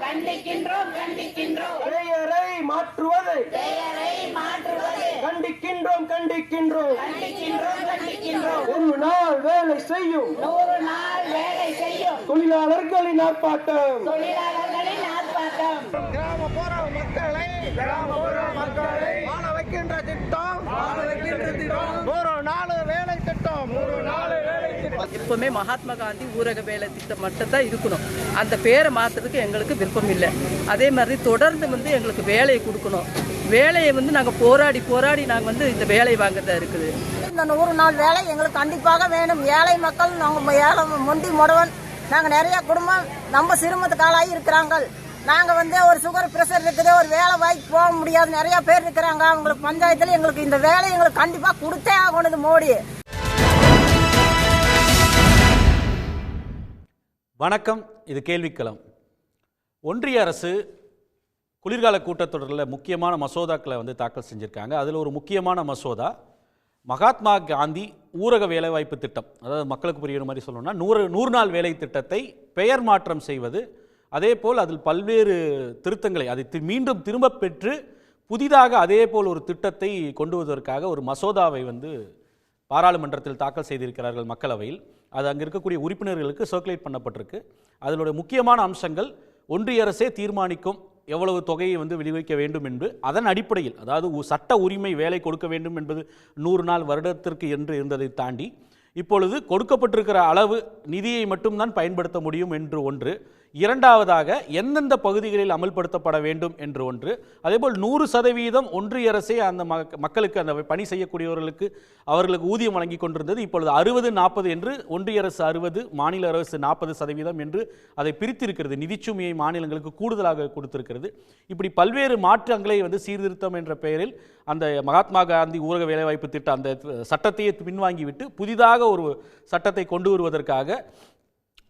கண்டிக்கின்றோம் பெயரை மாற்றுவது கண்டிக்கின்றோம் ஒரு நாள் வேலை செய்யும் தொழிலாளர்களின் ஆர்ப்பாட்டம் கிராமப்புற மக்களை வாழ வைக்கின்ற திட்டம் 100 நாள் வேலை திட்டம் எப்பவுமே மகாத்மா காந்தி ஊரக வேலை திட்டம் மட்டும் தான் இருக்கணும். அந்த பேரை மாற்றுறதுக்கு எங்களுக்கு விருப்பம் இல்லை. அதே மாதிரி தொடர்ந்து எங்களுக்கு வேலையை கொடுக்கணும். வேலையை நாங்கள் போராடி நாங்கள் இந்த வேலை வாங்கதான் இருக்குது. இந்த 100 நாள் வேலை எங்களுக்கு கண்டிப்பாக வேணும். ஏழை மக்கள் நாங்கள் ஏழை மொண்டி முடவன் நாங்கள் நிறைய குடும்பம் நம்ம சிரமத்துக்கு ஆளாகி இருக்கிறாங்க. நாங்கள் ஒரு சுகர் பிரஷர் இருக்குது, ஒரு வேலை வாய்க்கு போக முடியாது, நிறைய பேர் இருக்கிறாங்க. அவங்களுக்கு பஞ்சாயத்தில் எங்களுக்கு இந்த வேலை எங்களுக்கு கண்டிப்பாக கொடுத்தே ஆகணும் மோடி. வணக்கம், இது கேள்விக்களம். ஒன்றிய அரசு குளிர்கால கூட்டத்தொடரில் முக்கியமான மசோதாக்களை தாக்கல் செஞ்சுருக்காங்க. அதில் ஒரு முக்கியமான மசோதா மகாத்மா காந்தி ஊரக வேலைவாய்ப்பு திட்டம், அதாவது மக்களுக்கு புரியுற மாதிரி சொல்லணும்னா 100 நாள் வேலை திட்டத்தை பெயர் மாற்றம் செய்வது. அதே போல் அதில் பல்வேறு திருத்தங்களை அதை மீண்டும் திரும்ப பெற்று புதிதாக அதே போல் ஒரு திட்டத்தை கொண்டு வருவதற்காக ஒரு மசோதாவை பாராளுமன்றத்தில் தாக்கல் செய்திருக்கிறார்கள் மக்களவையில். அது அங்கே இருக்கக்கூடிய உறுப்பினர்களுக்கு சர்க்குலேட் பண்ணப்பட்டிருக்கு. அதனுடைய முக்கியமான அம்சங்கள் ஒன்றிய அரசே தீர்மானிக்கும் எவ்வளவு தொகையை விநியோகிக்க வேண்டும் என்று, அதன் அடிப்படையில் அதாவது சட்ட உரிமை வேலை கொடுக்க வேண்டும் என்பது 100 நாள் வருடத்திற்கு என்று இருந்ததை தாண்டி இப்பொழுது கொடுக்கப்பட்டிருக்கிற அளவு நிதியை மட்டும்தான் பயன்படுத்த முடியும் என்று ஒன்று, இரண்டாவதாக எந்தெந்த பகுதிகளில் அமல்படுத்தப்பட வேண்டும் என்று ஒன்று, அதேபோல் 100% ஒன்றிய அரசே அந்த மக்களுக்கு அந்த பணி செய்யக்கூடியவர்களுக்கு அவர்களுக்கு ஊதியம் வழங்கி கொண்டிருந்தது. இப்பொழுது 60-40 என்று ஒன்றிய அரசு 60, மாநில அரசு 40% என்று அதை பிரித்திருக்கிறது. நிதிச்சுமையை மாநிலங்களுக்கு கூடுதலாக கொடுத்திருக்கிறது. இப்படி பல்வேறு மாற்றங்களை சீர்திருத்தம் என்ற பெயரில் அந்த மகாத்மா காந்தி ஊரக வேலைவாய்ப்பு திட்டம் அந்த சட்டத்தையே பின்வாங்கிவிட்டு புதிதாக ஒரு சட்டத்தை கொண்டு வருவதற்காக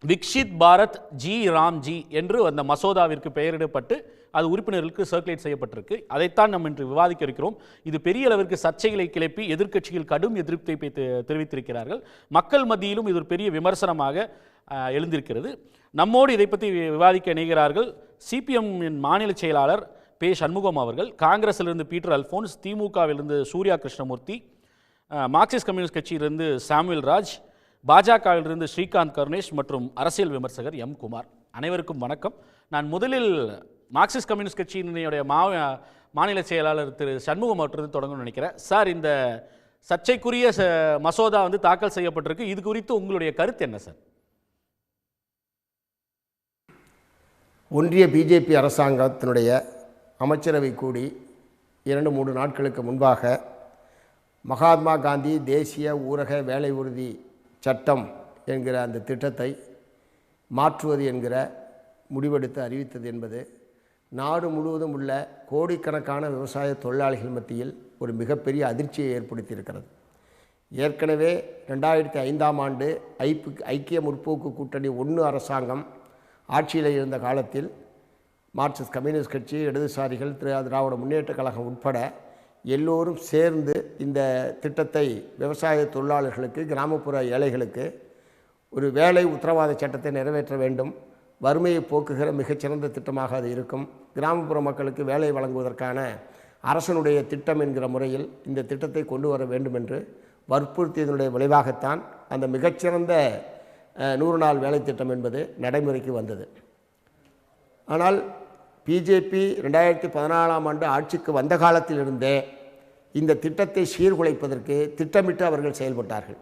விக்ஷித் பாரத் ஜி ராம்ஜி என்று அந்த மசோதாவிற்கு பெயரிடப்பட்டு அது உறுப்பினர்களுக்கு சர்க்குலேட் செய்யப்பட்டிருக்கு. அதைத்தான் நம்ம இன்று விவாதிக்க இருக்கிறோம். இது பெரிய அளவிற்கு சர்ச்சைகளை கிளப்பி எதிர்க்கட்சிகள் கடும் எதிர்ப்பை தெரிவித்திருக்கிறார்கள். மக்கள் மத்தியிலும் இது ஒரு பெரிய விமர்சனமாக எழுந்திருக்கிறது. நம்மோடு இதை பற்றி விவாதிக்க இணைகிறார்கள் சிபிஎம் மாநில செயலாளர் பே சண்முகம் அவர்கள், காங்கிரஸிலிருந்து பீட்டர் அல்ஃபோன்ஸ், திமுகவிலிருந்து சூர்யா கிருஷ்ணமூர்த்தி, மார்க்சிஸ்ட் கம்யூனிஸ்ட் கட்சியிலிருந்து சாமுவேல் ராஜ், பாஜகவிலிருந்து ஸ்ரீகாந்த் கருணேஷ் மற்றும் அரசியல் விமர்சகர் எம் குமார். அனைவருக்கும் வணக்கம். நான் முதலில் மார்க்சிஸ்ட் கம்யூனிஸ்ட் கட்சியினுடைய மாநில செயலாளர் திரு சண்முகம் அவற்றிலிருந்து தொடங்கணும்னு நினைக்கிறேன். சார், இந்த சர்ச்சைக்குரிய மசோதா தாக்கல் செய்யப்பட்டிருக்கு. இது குறித்து உங்களுடைய கருத்து என்ன சார்? ஒன்றிய பிஜேபி அரசாங்கத்தினுடைய அமைச்சரவை கூடி 2-3 நாட்களுக்கு முன்பாக மகாத்மா காந்தி தேசிய ஊரக வேலை உறுதி சட்டம் என்கிற அந்த திட்டத்தை மாற்றுவது என்கிற முடிவெடுத்து அறிவித்தது என்பது நாடு முழுவதும் உள்ள கோடிக்கணக்கான விவசாய தொழிலாளிகள் மத்தியில் ஒரு மிகப்பெரிய அதிர்ச்சியை ஏற்படுத்தியிருக்கிறது. ஏற்கனவே 2005ஆம் ஆண்டு ஐக்கிய முற்போக்கு கூட்டணி 1 அரசாங்கம் ஆட்சியில் இருந்த காலத்தில் மார்க்சிஸ்ட் கம்யூனிஸ்ட் கட்சி, இடதுசாரிகள், திராவிட முன்னேற்ற கழகம் உட்பட எல்லோரும் சேர்ந்து இந்த திட்டத்தை விவசாய தொழிலாளர்களுக்கு, கிராமப்புற ஏழைகளுக்கு ஒரு வேலை உத்தரவாத சட்டத்தை நிறைவேற்ற வேண்டும், வறுமையை போக்குகிற மிகச்சிறந்த திட்டமாக அது இருக்கும், கிராமப்புற மக்களுக்கு வேலை வழங்குவதற்கான அரசனுடைய திட்டம் என்கிற முறையில் இந்த திட்டத்தை கொண்டு வர வேண்டும் என்று வற்புறுத்தியதனுடைய விளைவாகத்தான் அந்த மிகச்சிறந்த 100 நாள் வேலை திட்டம் என்பது நடைமுறைக்கு வந்தது. ஆனால் பிஜேபி 2014ஆம் ஆண்டு ஆட்சிக்கு வந்த காலத்திலிருந்தே இந்த திட்டத்தை சீர்குலைப்பதற்கு திட்டமிட்டு அவர்கள் செயல்பட்டார்கள்.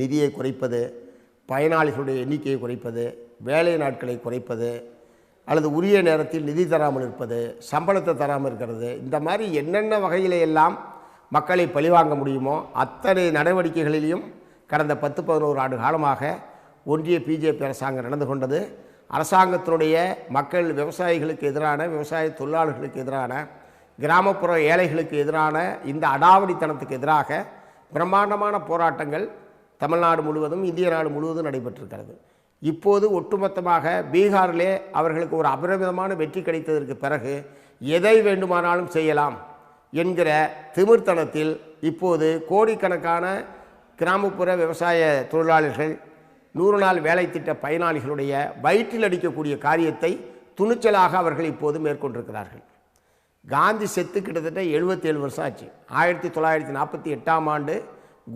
நிதியை குறைப்பது, பயனாளிகளுடைய எண்ணிக்கையை குறைப்பது, வேலை நாட்களை குறைப்பது, அல்லது உரிய நேரத்தில் நிதி தராமல் இருப்பது, சம்பளத்தை தராமல் இருக்கிறது, இந்த மாதிரி என்னென்ன வகையிலெல்லாம் மக்களை பழிவாங்க முடியுமோ அத்தனை நடவடிக்கைகளிலும் கடந்த 10-11 ஆண்டு காலமாக ஒன்றிய பிஜேபி அரசாங்கம் நடந்து கொண்டது. அரசாங்கத்தினுடைய மக்கள் விவசாயிகளுக்கு எதிரான, விவசாய தொழிலாளர்களுக்கு எதிரான, கிராமப்புற ஏழைகளுக்கு எதிரான இந்த அடாவடித்தனத்துக்கு எதிராக பிரம்மாண்டமான போராட்டங்கள் தமிழ்நாடு முழுவதும், இந்திய நாடு முழுவதும் நடைபெற்றிருக்கிறது. இப்போது ஒட்டுமொத்தமாக பீகாரிலே அவர்களுக்கு ஒரு அபரிமிதமான வெற்றி கிடைத்ததற்கு பிறகு எதை வேண்டுமானாலும் செய்யலாம் என்கிற திமிர்த்தனத்தில் இப்போது கோடிக்கணக்கான கிராமப்புற விவசாய தொழிலாளர்கள் 100 நாள் வேலை திட்ட பயனாளிகளுடைய வயிற்றில் அடிக்கக்கூடிய காரியத்தை துணிச்சலாக அவர்கள் இப்போது மேற்கொண்டிருக்கிறார்கள். காந்தி செத்து கிட்டத்தட்ட 77 வருஷம் ஆச்சு. 1948ஆம் ஆண்டு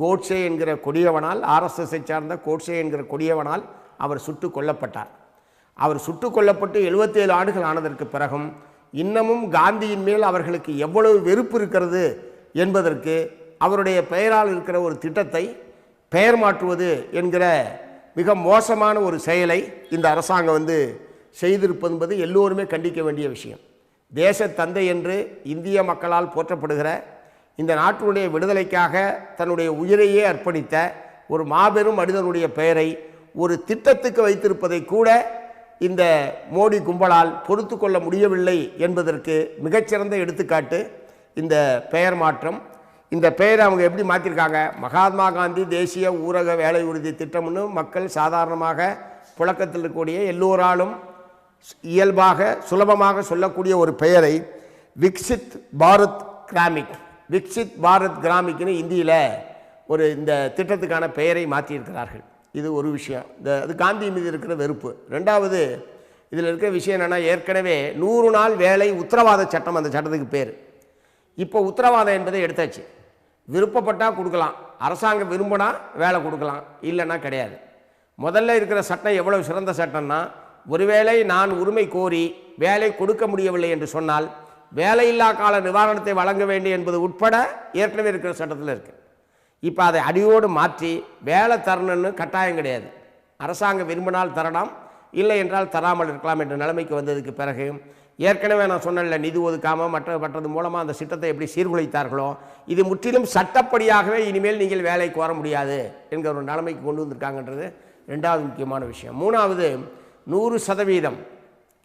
கோட்சே என்கிற கொடியவனால், ஆர்எஸ்எஸ்ஐ சார்ந்த கோட்சே என்கிற கொடியவனால் அவர் சுட்டு கொல்லப்பட்டார். அவர் சுட்டு கொல்லப்பட்டு 77 ஆண்டுகள் ஆனதற்கு பிறகும் இன்னமும் காந்தியின் மேல் அவர்களுக்கு எவ்வளவு வெறுப்பு இருக்கிறது என்பதற்கு அவருடைய பெயரால் இருக்கிற ஒரு திட்டத்தை பெயர் மாற்றுவது என்கிற மிக மோசமான ஒரு செயலை இந்த அரசாங்கம் செய்திருப்பது என்பது எல்லோருமே கண்டிக்க வேண்டிய விஷயம். தேச தந்தை என்று இந்திய மக்களால் போற்றப்படுகிற, இந்த நாட்டினுடைய விடுதலைக்காக தன்னுடைய உயிரையே அர்ப்பணித்த ஒரு மாபெரும் மனிதனுடைய பெயரை ஒரு திட்டத்துக்கு வைத்திருப்பதை கூட இந்த மோடி கும்பலால் பொறுத்து கொள்ள முடியவில்லை என்பதற்கு மிகச்சிறந்த எடுத்துக்காட்டு இந்த பெயர் மாற்றம். இந்த பெயரை அவங்க எப்படி மாற்றிருக்காங்க? மகாத்மா காந்தி தேசிய ஊரக வேலை உறுதி திட்டம்னு மக்கள் சாதாரணமாக புழக்கத்தில் இருக்கக்கூடிய எல்லோராலும் இயல்பாக சுலபமாக சொல்லக்கூடிய ஒரு பெயரை விக்சித் பாரத் கிராமிக்னு இந்தியில் இந்த திட்டத்துக்கான பெயரை மாற்றியிருக்கிறார்கள். இது ஒரு விஷயம். அது காந்தி மீது இருக்கிற வெறுப்பு. ரெண்டாவது, இதில் இருக்கிற விஷயம் என்னென்னா, ஏற்கனவே 100 நாள் வேலை உத்தரவாத சட்டம் அந்த சட்டத்துக்கு பேர். இப்போ உத்தரவாதம் என்பதை எடுத்தாச்சு. விருப்பப்பட்டால் கொடுக்கலாம், அரசாங்கம் விரும்பினா வேலை கொடுக்கலாம், இல்லைன்னா கிடையாது. முதல்ல இருக்கிற சட்டம் எவ்வளவு சிறந்த சட்டம்னா, ஒருவேளை நான் உரிமை கோரி வேலை கொடுக்க முடியவில்லை என்று சொன்னால் வேலையில்லா கால நிவாரணத்தை வழங்க வேண்டும் என்பது உட்பட ஏற்கனவே இருக்கிற சட்டத்தில் இருக்குது. இப்போ அதை அடியோடு மாற்றி வேலை தரணும்னு கட்டாயம் கிடையாது. அரசாங்கம் விரும்பினால் தரலாம், இல்லை என்றால் தராமல் இருக்கலாம் என்ற நிலைமைக்கு வந்ததுக்கு பிறகு ஏற்கனவே நான் சொன்னல, நிதி ஒதுக்காமல் மற்றது மூலமாக அந்த திட்டத்தை எப்படி சீர்குலைத்தார்களோ, இது முற்றிலும் சட்டப்படியாகவே இனிமேல் நீங்கள் வேலை கோர முடியாது என்கிற ஒரு நிலைமைக்கு கொண்டு வந்திருக்காங்கன்றது ரெண்டாவது முக்கியமான விஷயம். மூணாவது, 100%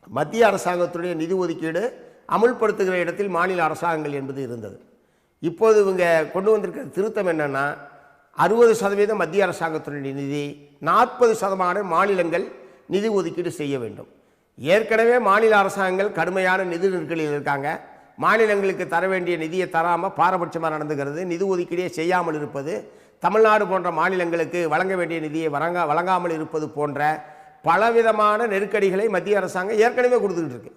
மத்திய அரசாங்கத்துடைய நிதி ஒதுக்கீடு அமுல்படுத்துகிற இடத்தில் மாநில அரசாங்கங்கள் என்பது இருந்தது. இப்போது இவங்க கொண்டு வந்திருக்கிற திருத்தம் என்னென்னா, 60% மத்திய அரசாங்கத்துடைய நிதி, 40% மாநிலங்கள் நிதி ஒதுக்கீடு செய்ய வேண்டும். ஏற்கனவே மாநில அரசாங்கங்கள் கடுமையான நிதி நெருக்கடியில் இருக்காங்க. மாநிலங்களுக்கு தர வேண்டிய நிதியை தராமல் பாரபட்சமாக நடந்துகிறது, நிதி ஒதுக்கீடே செய்யாமல் இருப்பது, தமிழ்நாடு போன்ற மாநிலங்களுக்கு வழங்க வேண்டிய நிதியை வழங்காமல் இருப்பது போன்ற பலவிதமான நெருக்கடிகளை மத்திய அரசாங்கம் ஏற்கனவே கொடுத்துக்கிட்டு இருக்கு.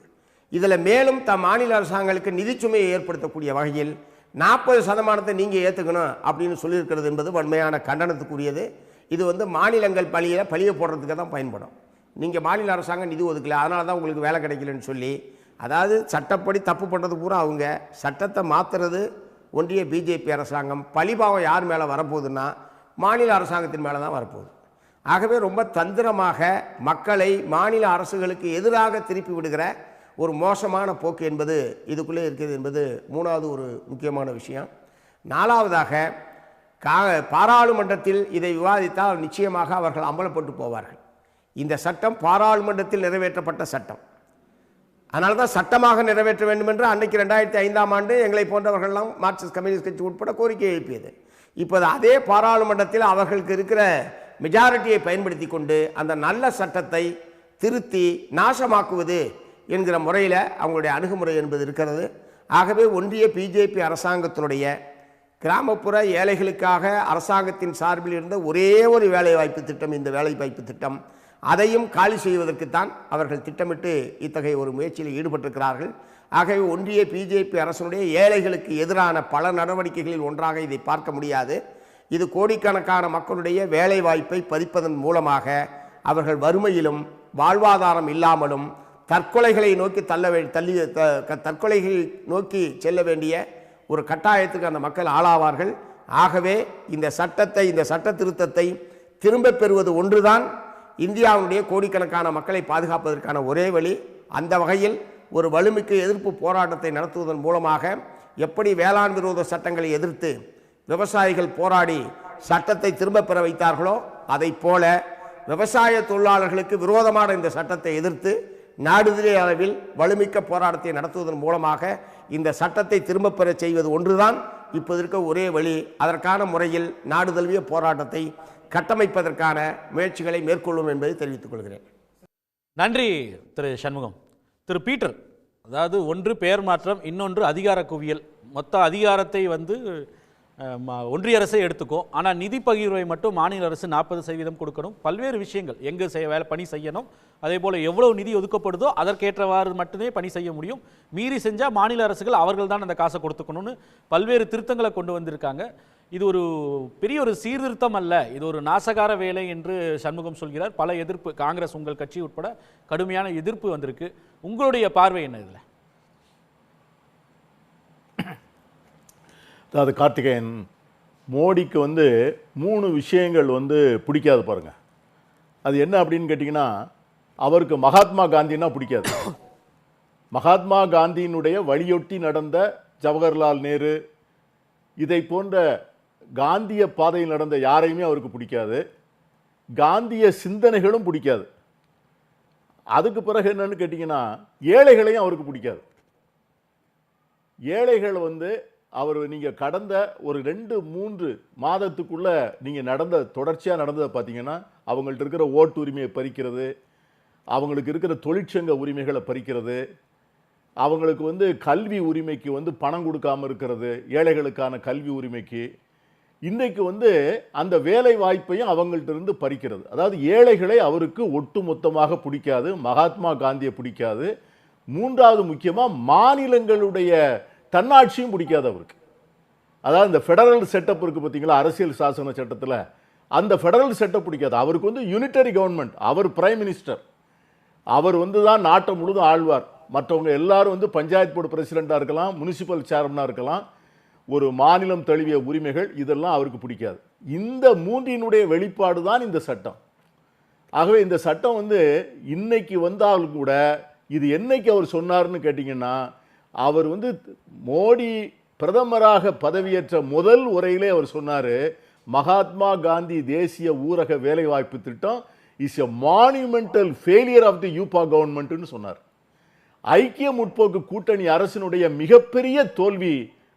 இதில் மேலும் மாநில அரசாங்கங்களுக்கு நிதிச்சுமையை ஏற்படுத்தக்கூடிய வகையில் 40% நீங்கள் ஏற்றுக்கணும் அப்படின்னு சொல்லியிருக்கிறது என்பது வன்மையான கண்டனத்துக்குரியது. இது மாநிலங்கள் பழியை போடுறதுக்கு தான் பயன்படும். நீங்கள் மாநில அரசாங்கம் நிதி ஒதுக்கல, அதனால தான் உங்களுக்கு வேலை கிடைக்கலன்னு சொல்லி, அதாவது சட்டப்படி தப்பு பண்ணுறது பூரா அவங்க, சட்டத்தை மாற்றுறது ஒன்றிய பிஜேபி அரசாங்கம். பழிபாவம் யார் மேலே வரப்போகுதுன்னா மாநில அரசாங்கத்தின் மேலே தான் வரப்போகுது. ஆகவே ரொம்ப தந்திரமாக மக்களை மாநில அரசுகளுக்கு எதிராக திருப்பி விடுகிற ஒரு மோசமான போக்கு என்பது இதுக்குள்ளே இருக்கிறது என்பது மூணாவது ஒரு முக்கியமான விஷயம். நாலாவதாக, பாராளுமன்றத்தில் இதை விவாதித்தால் நிச்சயமாக அவர்கள் அமலப்பட்டு போவார்கள். இந்த சட்டம் பாராளுமன்றத்தில் நிறைவேற்றப்பட்ட சட்டம். அதனால தான் சட்டமாக நிறைவேற்ற வேண்டும் என்று அன்றைக்கு 2005ஆம் ஆண்டு எங்களை போன்றவர்கள்லாம் மார்க்சிஸ்ட் கம்யூனிஸ்ட் கட்சி உட்பட கோரிக்கை எழுப்பியது. இப்போது அதே பாராளுமன்றத்தில் அவர்களுக்கு இருக்கிற மெஜாரிட்டியை பயன்படுத்தி கொண்டு அந்த நல்ல சட்டத்தை திருத்தி நாசமாக்குவது என்கிற முறையில் அவங்களுடைய அணுகுமுறை என்பது இருக்கிறது. ஆகவே ஒன்றிய பிஜேபி அரசாங்கத்தினுடைய கிராமப்புற ஏழைகளுக்காக அரசாங்கத்தின் சார்பில் இருந்த ஒரே ஒரு வேலைவாய்ப்பு திட்டம் இந்த வேலைவாய்ப்பு திட்டம். அதையும் காலி செய்வதற்குத்தான் அவர்கள் திட்டமிட்டு இத்தகைய ஒரு முயற்சியில் ஈடுபட்டிருக்கிறார்கள். ஆகவே ஒன்றிய பிஜேபி அரசுடைய ஏழைகளுக்கு எதிரான பல நடவடிக்கைகளில் ஒன்றாக இதை பார்க்க முடியாது. இது கோடிக்கணக்கான மக்களுடைய வேலை வாய்ப்பை பறிப்பதன் மூலமாக அவர்கள் வறுமையிலும் வாழ்வாதாரம் இல்லாமலும் தற்கொலைகளை நோக்கி தற்கொலைகளை நோக்கி செல்ல வேண்டிய ஒரு கட்டாயத்துக்கு அந்த மக்கள் ஆளாவார்கள். ஆகவே இந்த சட்ட திருத்தத்தை திரும்ப பெறுவது ஒன்றுதான் இந்தியாவுடைய கோடிக்கணக்கான மக்களை பாதுகாப்பதற்கான ஒரே வழி. அந்த வகையில் ஒரு வலிமைக்கு எதிர்ப்பு போராட்டத்தை நடத்துவதன் மூலமாக எப்படி வேளாண் விரோத சட்டங்களை எதிர்த்து விவசாயிகள் போராடி சட்டத்தை திரும்ப பெற வைத்தார்களோ, அதை போல விவசாய தொழிலாளர்களுக்கு விரோதமான இந்த சட்டத்தை எதிர்த்து நாடுதே அளவில் வலுமிக்க போராட்டத்தை நடத்துவதன் மூலமாக இந்த சட்டத்தை திரும்ப பெற செய்வது ஒன்றுதான் இப்போது இருக்க ஒரே வழி. அதற்கான முறையில் நாடு தழுவிய போராட்டத்தை கட்டமைப்பதற்கான முயற்சிகளை மேற்கொள்ளும் என்பதை தெரிவித்துக் கொள்கிறேன். நன்றி திரு சண்முகம். திரு பீட்டர், அதாவது ஒன்று பெயர் மாற்றம், இன்னொன்று அதிகார குவியல். மொத்த அதிகாரத்தை ஒன்றிய அரசே எடுத்துக்கும். ஆனால் நிதி பகிர்வை மட்டும் மாநில அரசு 40% கொடுக்கணும். பல்வேறு விஷயங்கள் எங்கே பணி செய்யணும், அதே போல் எவ்வளவு நிதி ஒதுக்கப்படுதோ அதற்கேற்றவாறு மட்டுமே பணி செய்ய முடியும். மீறி செஞ்சால் மாநில அரசுகள் அவர்கள் தான் அந்த காசை கொடுத்துக்கணும்னு பல்வேறு திருத்தங்களை கொண்டு வந்திருக்காங்க. இது ஒரு பெரிய ஒரு சீர்திருத்தம் அல்ல, இது ஒரு நாசகார வேலை என்று சண்முகம் சொல்கிறார். பல எதிர்ப்பு, காங்கிரஸ் உங்கள் கட்சி உட்பட கடுமையான எதிர்ப்பு வந்திருக்கு. உங்களுடைய பார்வை என்ன இதில்? அதாவது கார்த்திகேயன், மோடிக்கு 3 விஷயங்கள் பிடிக்காது பாருங்க. அது என்ன அப்படின்னு கேட்டிங்கன்னா, அவருக்கு மகாத்மா காந்தின்னா பிடிக்காது. மகாத்மா காந்தியினுடைய வழியொட்டி நடந்த ஜவஹர்லால் நேரு, இதை போன்ற காந்திய பாதையில் நடந்த யாரையுமே அவருக்கு பிடிக்காது. காந்திய சிந்தனைகளும் பிடிக்காது. அதுக்கு பிறகு என்னன்னு கேட்டிங்கன்னா, ஏழைகளையும் அவருக்கு பிடிக்காது. ஏழைகள் அவர் நீங்கள் கடந்த ஒரு 2-3 மாதத்துக்குள்ள நீங்கள் தொடர்ச்சியாக நடந்ததை பார்த்தீங்கன்னா, அவங்கள்ட்ட இருக்கிற ஓட்டு உரிமையை பறிக்கிறது, அவங்களுக்கு இருக்கிற தொழிற்சங்க உரிமைகளை பறிக்கிறது, அவங்களுக்கு கல்வி உரிமைக்கு பணம் கொடுக்காம இருக்கிறது, ஏழைகளுக்கான கல்வி உரிமைக்கு இன்றைக்கு அந்த வேலை வாய்ப்பையும் அவங்கள்ட்ட இருந்து பறிக்கிறது. அதாவது ஏழைகளை அவருக்கு ஒட்டு மொத்தமாக பிடிக்காது, மகாத்மா காந்தியை பிடிக்காது. 3வது முக்கியமாக மாநிலங்களுடைய தன்னாட்சியும் பிடிக்காது அவருக்கு. அதாவது இந்த ஃபெடரல் செட்டப் இருக்குது பார்த்தீங்களா, அரசியல் சாசன சட்டத்தில், அந்த ஃபெடரல் செட்டப் பிடிக்காது அவருக்கு. யூனிட்டரி கவர்மெண்ட், அவர் பிரைம் மினிஸ்டர், அவர் தான் நாட்டை முழுதும் ஆழ்வார். மற்றவங்க எல்லாரும் பஞ்சாயத்து போர்டு பிரசிடெண்ட்டாக இருக்கலாம், முனிசிபல் சேர்மனாக இருக்கலாம், ஒரு மாநிலம் தழுவிய உரிமைகள், இதெல்லாம் அவருக்கு பிடிக்காது. இந்த 3னுடைய வெளிப்பாடு தான் இந்த சட்டம். ஆகவே இந்த சட்டம் இன்னைக்கு வந்தாலும் கூட, இது என்னைக்கு அவர் சொன்னார்னு கேட்டிங்கன்னா, அவர் மோடி பிரதமராக பதவியேற்ற முதல் உரையிலே அவர் சொன்னார், மகாத்மா காந்தி தேசிய ஊரக வேலைவாய்ப்பு திட்டம் is a monumental failure of the UPA கவர்மெண்ட்னு சொன்னார். ஐக்கிய முற்போக்கு கூட்டணி அரசினுடைய மிகப்பெரிய தோல்வி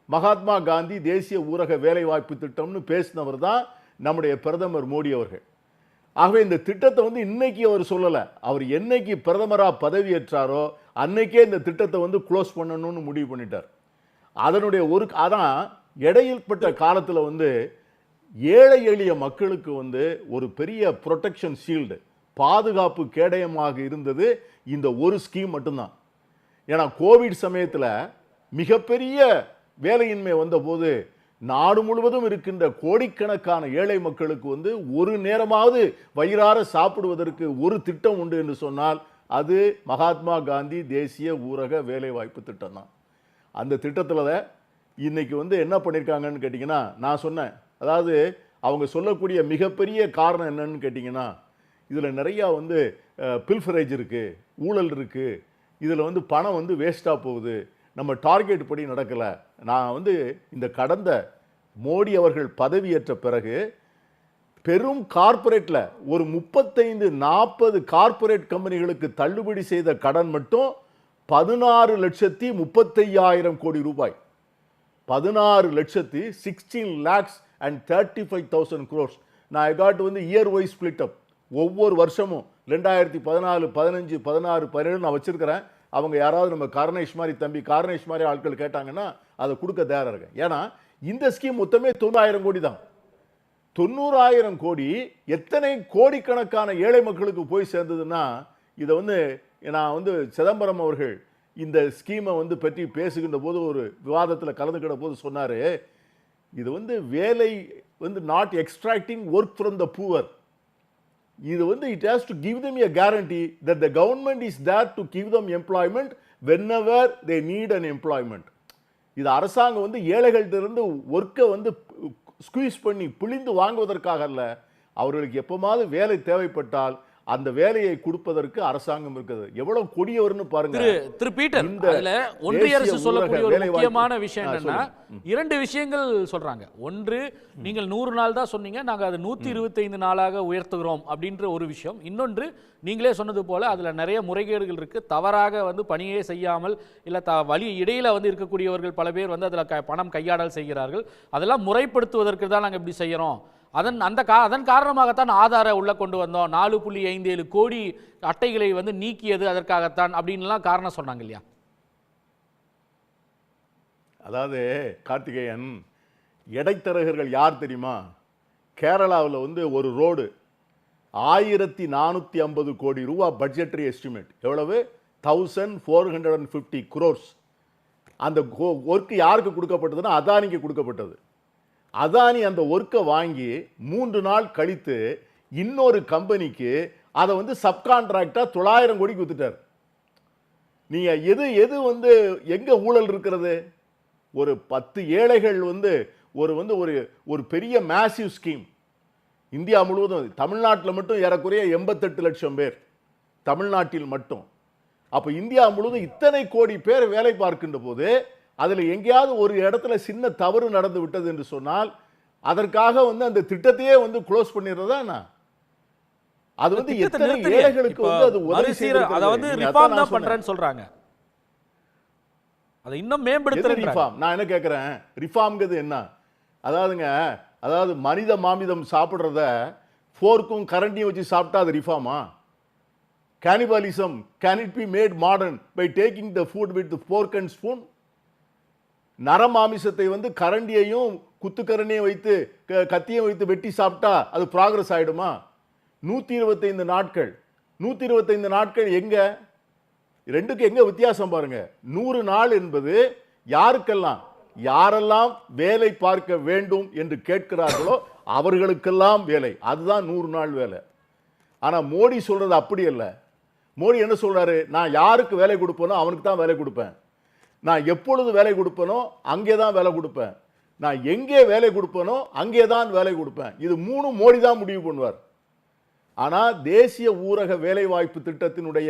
மகாத்மா காந்தி தேசிய ஊரக வேலைவாய்ப்பு திட்டம்னு பேசினவர் தான் நம்முடைய பிரதமர் மோடி அவர்கள். ஆகவே இந்த திட்டத்தை இன்னைக்கு அவர் சொல்லலை, அவர் என்னைக்கு பிரதமராக பதவியேற்றாரோ அன்னைக்கே இந்த திட்டத்தை க்ளோஸ் பண்ணணும்னு முடிவு பண்ணிட்டார். அதனுடைய அதான் இடையில்பட்ட காலத்தில் ஏழை எளிய மக்களுக்கு ஒரு பெரிய ப்ரொடெக்ஷன் ஷீல்டு, பாதுகாப்பு கேடயமாக இருந்தது இந்த ஒரு ஸ்கீம் மட்டும்தான். ஏன்னா கோவிட் சமயத்தில் மிகப்பெரிய வேலையின்மை வந்தபோது நாடு முழுவதும் இருக்கின்ற கோடிக்கணக்கான ஏழை மக்களுக்கு ஒரு நேரமாவது வயிறார சாப்பிடுவதற்கு ஒரு திட்டம் உண்டு என்று சொன்னால் அது மகாத்மா காந்தி தேசிய ஊரக வேலைவாய்ப்பு திட்டம் தான். அந்த திட்டத்தில் இன்னைக்கு என்ன பண்ணியிருக்காங்கன்னு கேட்டிங்கன்னா, நான் சொன்னேன், அதாவது அவங்க சொல்லக்கூடிய மிகப்பெரிய காரணம் என்னன்னு கேட்டிங்கன்னா, இதில் நிறையா பில்ஃபரேஜ் இருக்குது, ஊழல் இருக்குது, இதில் பணம் வேஸ்ட்டாக போகுது, நம்ம டார்கெட் படி நடக்கலை. நான் இந்த கடந்த மோடி அவர்கள் பதவியேற்ற பிறகு பெரும் கார்ப்பரேட்டில் ஒரு 35-40 கார்ப்பரேட் கம்பெனிகளுக்கு தள்ளுபடி செய்த கடன் மட்டும் 16,35,000 கோடி ரூபாய். 16,16,35,000 crores. நான் I got year wise split up, ஒவ்வொரு வருஷமும் 2014, 15, 16, 17 நான் வச்சிருக்கிறேன். அவங்க யாராவது நம்ம கார்னேஷ் மாதிரி தம்பி, கார்னேஷ் மாதிரி ஆட்கள் கேட்டாங்கன்னா அதை கொடுக்க தயாராக இருக்கேன். ஏன்னா இந்த ஸ்கீம் மொத்தமே 90,000 கோடி தான். 90,000 கோடி எத்தனை கோடிக்கணக்கான ஏழை மக்களுக்கு போய் சேர்ந்ததுன்னா, இதை நான் சிதம்பரம் அவர்கள் இந்த ஸ்கீமை பற்றி பேசுகின்ற போது ஒரு விவாதத்தில் கலந்துக்கிற போது சொன்னார், இது வேலை not extracting work from the poor, இது it has to give them a guarantee that the government is there to give them employment whenever they need an employment. இது அரசாங்கம் ஏழைகள்ட்ட இருந்து ஒர்க்கை ஸ்குவீஸ் பண்ணி பிழிந்து வாங்குவதற்காக அல்ல, அவர்களுக்கு எப்போமாவது வேலை தேவைப்பட்டால் அந்த வேலையை கொடுப்பதற்கு அரசாங்கம் இருக்குது. எவ்வளவு கொடியவர்னு பாருங்க. திரு பீட்டர், அதுல ஒன்றிய அரசு சொல்லக்கூடிய ஒரு முக்கியமான விஷயம் என்னன்னா, 2 விஷயங்கள் சொல்றாங்க. ஒன்று, நீங்கள் 100 நாள் தான் சொன்னீங்க, நாங்க அது 125 நாளாக உயர்த்துகிறோம் அப்படின்ற ஒரு விஷயம். இன்னொன்று, நீங்களே சொன்னது போல அதுல நிறைய முறைகேடுகள் இருக்கு. தவறாக பணியே செய்யாமல் இல்ல வழி இடையில இருக்கக்கூடியவர்கள் பல பேர் அதுல பணம் கையாடல் செய்கிறார்கள். அதெல்லாம் முறைப்படுத்துவதற்கு தான் நாங்க இப்படி செய்யறோம். அதன் காரணமாகத்தான் ஆதார உள்ள கொண்டு வந்தோம், 4.57 கோடி அட்டைகளை நீக்கியது அதற்காகத்தான் அப்படின்லாம் காரணம் சொன்னாங்க இல்லையா? அதாவது கார்த்திகேயன், இடைத்தரகர்கள் யார் தெரியுமா? கேரளாவில் வந்து ஒரு ரோடு 1450 கோடி ரூபா பட்ஜெட்டரி எஸ்டிமேட். எவ்வளவு? 1450 crores. அந்த ஒர்க் யாருக்கு கொடுக்கப்பட்டதுன்னா அதானிக்கு கொடுக்கப்பட்டது. அதானி அந்த ஒர்க்கை வாங்கி 3 நாள் கழித்து இன்னொரு கம்பெனிக்கு அதை வந்து சப்கான்ட்ராக்டா 900 கோடிக்கு வித்துட்டார். நீங்க எது வந்து எங்க ஊழல் இருக்கிறது? ஒரு 10 ஏழைகள் வந்து ஒரு பெரிய மேசிவ் ஸ்கீம் இந்தியா முழுவதும், தமிழ்நாட்டில் மட்டும் ஏறக்குறைய 88 லட்சம் பேர் தமிழ்நாட்டில் மட்டும். அப்ப இந்தியா முழுவதும் இத்தனை கோடி பேர் வேலை பார்க்கின்ற போது அதுல எங்கேயாவது ஒரு இடத்துல சின்ன தவறு நடந்து விட்டது என்று சொன்னால் அதற்காக வந்து அந்த திட்டத்தையே வந்து க்ளோஸ் பண்ணிடுறதா? அது வந்து எத்தனை ஏழைகளுக்கு வந்து அது உதவி செய்யறது. அத வந்து ரிஃபார்ம் தான் பண்றேன்னு சொல்றாங்க. அதை இன்னும் மேம்படுத்துறது ரிஃபார்ம். நான் என்ன கேட்கிறேன், ரிஃபார்ம்ங்கிறது என்ன? அதாவது மனித மாமிதம் சாப்பிடுறத ஃபோர்க்கும் கரண்டியும் வச்சு சாப்பிட்டா அது ரிஃபார்மா? Cannibalism, can it be made modern by taking the food with the fork and spoon? நரமாமிசத்தை வந்து கரண்டியையும் குத்துக்கரண்டியும் வைத்து கத்தியும் வைத்து வெட்டி சாப்பிட்டா அது ப்ராக்ரஸ் ஆயிடுமா? 125 நாட்கள் 125 நாட்கள் எங்க? ரெண்டுக்கு எங்க வித்தியாசம் பாருங்க. 100 நாள் என்பது யாரெல்லாம் வேலை பார்க்க வேண்டும் என்று கேட்கிறார்களோ அவர்களுக்கெல்லாம் வேலை. அதுதான் 100 நாள் வேலை. ஆனா மோடி சொல்றது அப்படி அல்ல. மோடி என்ன சொல்றாரு? நான் யாருக்கு வேலை கொடுப்பேனோ அவனுக்கு தான் வேலை கொடுப்பேன். நான் எப்பொழுது வேலை கொடுப்பேனோ அங்கே தான் வேலை கொடுப்பேன். நான் எங்கே வேலை கொடுப்பேனோ அங்கே தான் வேலை கொடுப்பேன். இது 3 மோடி தான் முடிவு பண்ணுவார். ஆனா தேசிய ஊரக வேலைவாய்ப்பு திட்டத்தினுடைய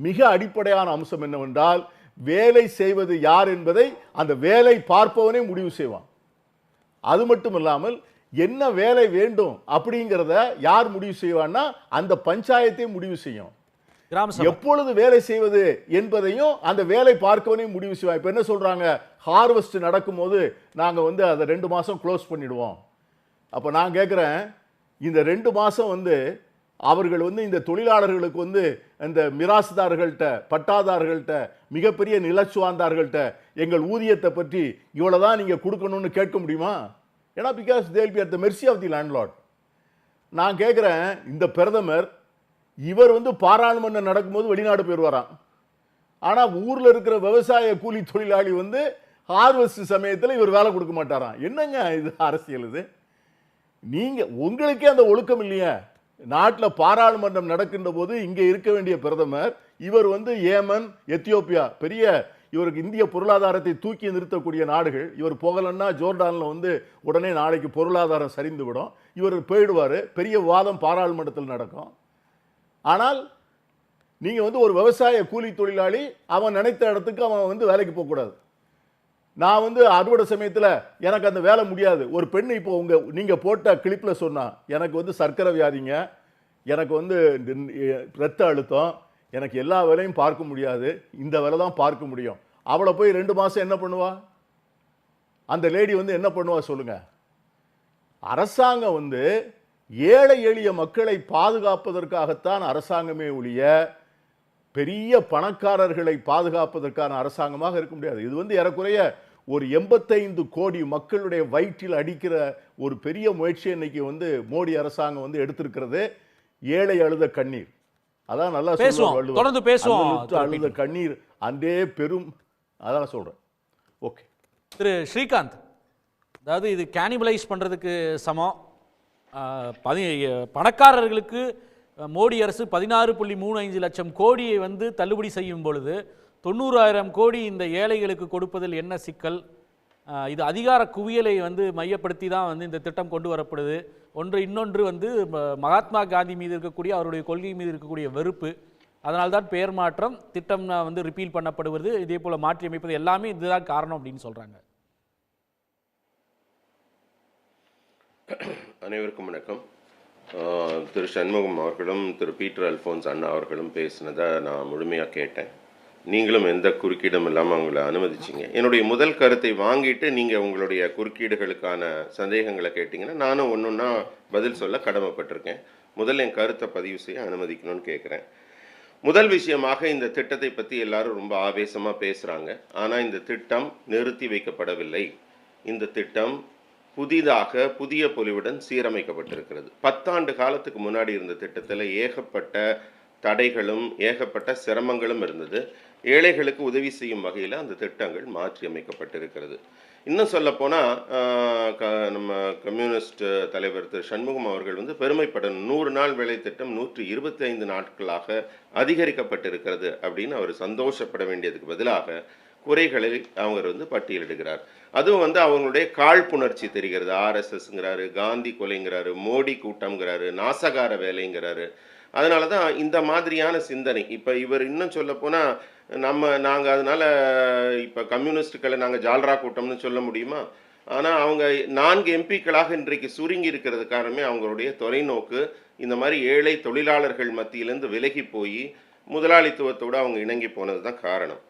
மிக அடிப்படையான அம்சம் என்னவென்றால் வேலை செய்வது யார் என்பதை அந்த வேலை பார்ப்பவனே முடிவு செய்வான். அது மட்டும் இல்லாமல் என்ன வேலை வேண்டும் அப்படிங்கிறத யார் முடிவு செய்வான்னா அந்த பஞ்சாயத்தை முடிவு செய்யும். எப்பொழுது வேலை செய்வது என்பதையும் அந்த வேலை பார்க்கவனே முடிவு செய்வான். இப்ப என்ன சொல்றாங்க? ஹார்வெஸ்ட் நடக்கும்போது நாங்க வந்து அதை 2 மாசம் க்ளோஸ் பண்ணிடுவோம். அப்ப நான் கேட்கிறேன், இந்த 2 மாசம் வந்து அவர்கள் வந்து இந்த தொழிலாளர்களுக்கு வந்து இந்த மிராசுதார்கள்ட்ட பட்டாதார்கள்ட்ட மிகப்பெரிய நிலச்சுவாந்தார்கள்ட்ட எங்கள் ஊதியத்தை பற்றி இவ்வளவுதான் நீங்க கொடுக்கணும்னு கேட்க முடியுமா? ஏன்னா because they will be at the mercy of the landlord. நான் கேட்கிறேன், இந்த பிரதமர் இவர் வந்து பாராளுமன்றம் நடக்கும்போது வெளிநாடு போயிடுவாராம். ஆனா ஊர்ல இருக்கிற விவசாய கூலி தொழிலாளி வந்து ஹார்வெஸ்ட் சமயத்தில் இவர் வேலை கொடுக்க மாட்டாராம். என்னங்க இது அரசியல்? இது நீங்க உங்களுக்கே அந்த ஒழுக்கம் இல்லையா? நாட்டில் பாராளுமன்றம் நடக்கின்ற போது இங்கே இருக்க வேண்டிய பிரதமர் இவர் வந்து ஏமன், எத்தியோப்பியா, பெரிய இவருக்கு இந்திய பொருளாதாரத்தை தூக்கி நிறுத்தக்கூடிய நாடுகள், இவர் போகலன்னா ஜோர்டான்ல வந்து உடனே நாளைக்கு பொருளாதாரம் சரிந்து விடும். இவர் போயிடுவார், பெரிய வாதம் பாராளுமன்றத்தில் நடக்கும். ஆனால் நீங்க வந்து ஒரு விவசாய கூலி தொழிலாளி அவன் நினைத்த இடத்துக்கு அவன் வந்து வேலைக்கு போகக்கூடாது. நான் வந்து அறுவடை சமயத்தில் எனக்கு அந்த வேலை முடியாது. ஒரு பெண் இப்போ நீங்க போட்ட கிளிப்ல சொன்னா எனக்கு வந்து சர்க்கரை வியாதிங்க, எனக்கு வந்து இரத்த அழுத்தம், எனக்கு எல்லா வேலையும் பார்க்க முடியாது, இந்த வேலை தான் பார்க்க முடியும். அவளை போய் 2 மாசம் என்ன பண்ணுவா? அந்த லேடி வந்து என்ன பண்ணுவா சொல்லுங்க? அரசாங்கம் வந்து ஏழை எளிய மக்களை பாதுகாப்பதற்காகத்தான் அரசாங்கமே ஒழிய பெரிய பணக்காரர்களை பாதுகாப்பதற்கான அரசாங்கமாக இருக்க முடியாது. இது வந்து ஏறக்குறைய ஒரு 85 கோடி மக்களுடைய வயிற்றில் அடிக்கிற ஒரு பெரிய முயற்சியை இன்னைக்கு வந்து மோடி அரசாங்கம் வந்து எடுத்திருக்கிறது. ஏழை அழுத கண்ணீர், அதான் நல்லா பேசுவோம், தொடர்ந்து பேசுவோம். அழுத கண்ணீர் அன்றே பெரும், அதான் சொல்றேன். ஓகே திரு ஸ்ரீகாந்த், அதாவது இது கேனிபலைஸ் பண்றதுக்கு சமம். பணக்காரர்களுக்கு மோடி அரசு 16.35 லட்சம் கோடியை வந்து தள்ளுபடி செய்யும் பொழுது 90,000 கோடி இந்த ஏழைகளுக்கு கொடுப்பதில் என்ன சிக்கல்? இது அதிகார குவியலை வந்து மையப்படுத்தி தான் வந்து இந்த திட்டம் கொண்டு வரப்படுது. இன்னொன்று வந்து மகாத்மா காந்தி மீது இருக்கக்கூடிய அவருடைய கொள்கை மீது இருக்கக்கூடிய வெறுப்பு, அதனால்தான் பெயர் மாற்றம், திட்டம் வந்து ரிப்பீல் பண்ணப்படுவது, இதே போல மாற்றி அமைப்பது எல்லாமே இதுதான் காரணம் அப்படின்னு சொல்றாங்க. அனைவருக்கும் வணக்கம். திரு சண்முகம் அவர்களும் திரு பீட்டர் அல்ஃபோன்ஸ் அண்ணா அவர்களும் பேசினதை நான் முழுமையாக கேட்டேன். நீங்களும் எந்த குறுக்கீடும் இல்லாமல் அவங்கள அனுமதிச்சிங்க. என்னுடைய முதல் கருத்தை வாங்கிட்டு நீங்கள் உங்களுடைய குறுக்கீடுகளுக்கான சந்தேகங்களை கேட்டிங்கன்னா நானும் ஒன்றுன்னா பதில் சொல்ல கடமைப்பட்டிருக்கேன். முதல்ல என் கருத்தை பதிவு செய்ய அனுமதிக்கணும்னு கேட்குறேன். முதல் விஷயமாக, இந்த திட்டத்தை பற்றி எல்லாரும் ரொம்ப ஆவேசமாக பேசுகிறாங்க. ஆனால் இந்த திட்டம் நிறுத்தி வைக்கப்படவில்லை. இந்த திட்டம் புதிய பொலிவுடன் சீரமைக்கப்பட்டிருக்கிறது. 10 ஆண்டு காலத்துக்கு முன்னாடி இருந்த திட்டத்தில் ஏகப்பட்ட தடைகளும் ஏகப்பட்ட சிரமங்களும் இருந்தது. ஏழைகளுக்கு உதவி செய்யும் வகையில் அந்த திட்டங்கள் மாற்றி அமைக்கப்பட்டிருக்கிறது. இன்னும் சொல்லப்போனால் நம்ம கம்யூனிஸ்ட் தலைவர் திரு சண்முகம் அவர்கள் வந்து பெருமைப்படணும். 100 நாள் வேலை திட்டம் 125 நாட்களாக அதிகரிக்கப்பட்டிருக்கிறது அப்படின்னு அவர் சந்தோஷப்பட வேண்டியதுக்கு பதிலாக குறைகளை அவங்க வந்து பட்டியலிடுகிறார். அதுவும் வந்து அவங்களுடைய காழ்ப்புணர்ச்சி தெரிகிறது. RSSங்கிறாரு, காந்தி கொலைங்கிறாரு, மோடி கூட்டம்ங்கிறாரு, நாசகார வேலைங்கிறாரு. அதனால தான் இந்த மாதிரியான சிந்தனை. இப்போ இவர் இன்னும் சொல்லப்போனால் நாங்கள் அதனால் இப்போ கம்யூனிஸ்டுக்களை நாங்கள் ஜால்ரா கூட்டம்னு சொல்ல முடியுமா? ஆனால் அவங்க 4 எம்பிக்களாக இன்றைக்கு சுருங்கி இருக்கிறது காரணமே அவங்களுடைய தொலைநோக்கு இந்த மாதிரி ஏழை தொழிலாளர்கள் மத்தியிலேருந்து விலகி போய் முதலாளித்துவத்தோடு அவங்க இணங்கி போனது தான் காரணம்.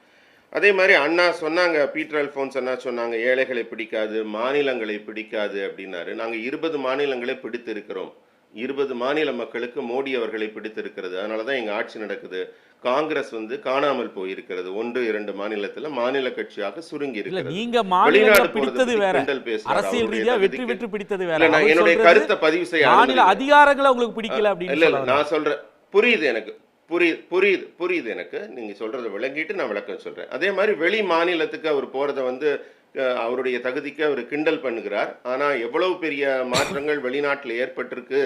அதே மாதிரி அண்ணா சொன்னாங்க, பீட்டர் அல்ஃபோன்ஸ் அண்ணா சொன்னாங்க, ஏழைகளை பிடிக்காது, மாநிலங்களை பிடிக்காது அப்படின்னாரு. நாங்கள் 20 மாநிலங்களை பிடித்திருக்கிறோம். 20 மாநில மக்களுக்கு மோடி அவர்களை பிடித்திருக்கிறது. அதனால தான் எங்கள் ஆட்சி நடக்குது. காங்கிரஸ் வந்து காணாமல் போயிருக்கிறது. 1-2 மாநிலத்தில் மாநில கட்சியாக சுருங்கி இருக்கிறது. நீங்க மாநிலங்களை பிடித்தது வேற, அரசியல் ரீதியா வெற்றி பிடித்தது வேற. என்னுடைய கருத்தை பதிவு செய்ய மாநில அதிகாரங்களை உங்களுக்கு பிடிக்கல அப்படின்னு இல்ல நான் சொல்றேன். புரியுது எனக்கு, புரியுது எனக்கு. நீங்க சொல்றதை விளங்கிட்டு நான் விளக்கம் சொல்றேன். அதே மாதிரி வெளி மாநிலத்துக்கு அவர் போறதை வந்து அவருடைய தகுதிக்கு அவர் கிண்டல் பண்ணுகிறார். ஆனால் எவ்வளவு பெரிய மாற்றங்கள் வெளிநாட்டில் ஏற்பட்டிருக்கு,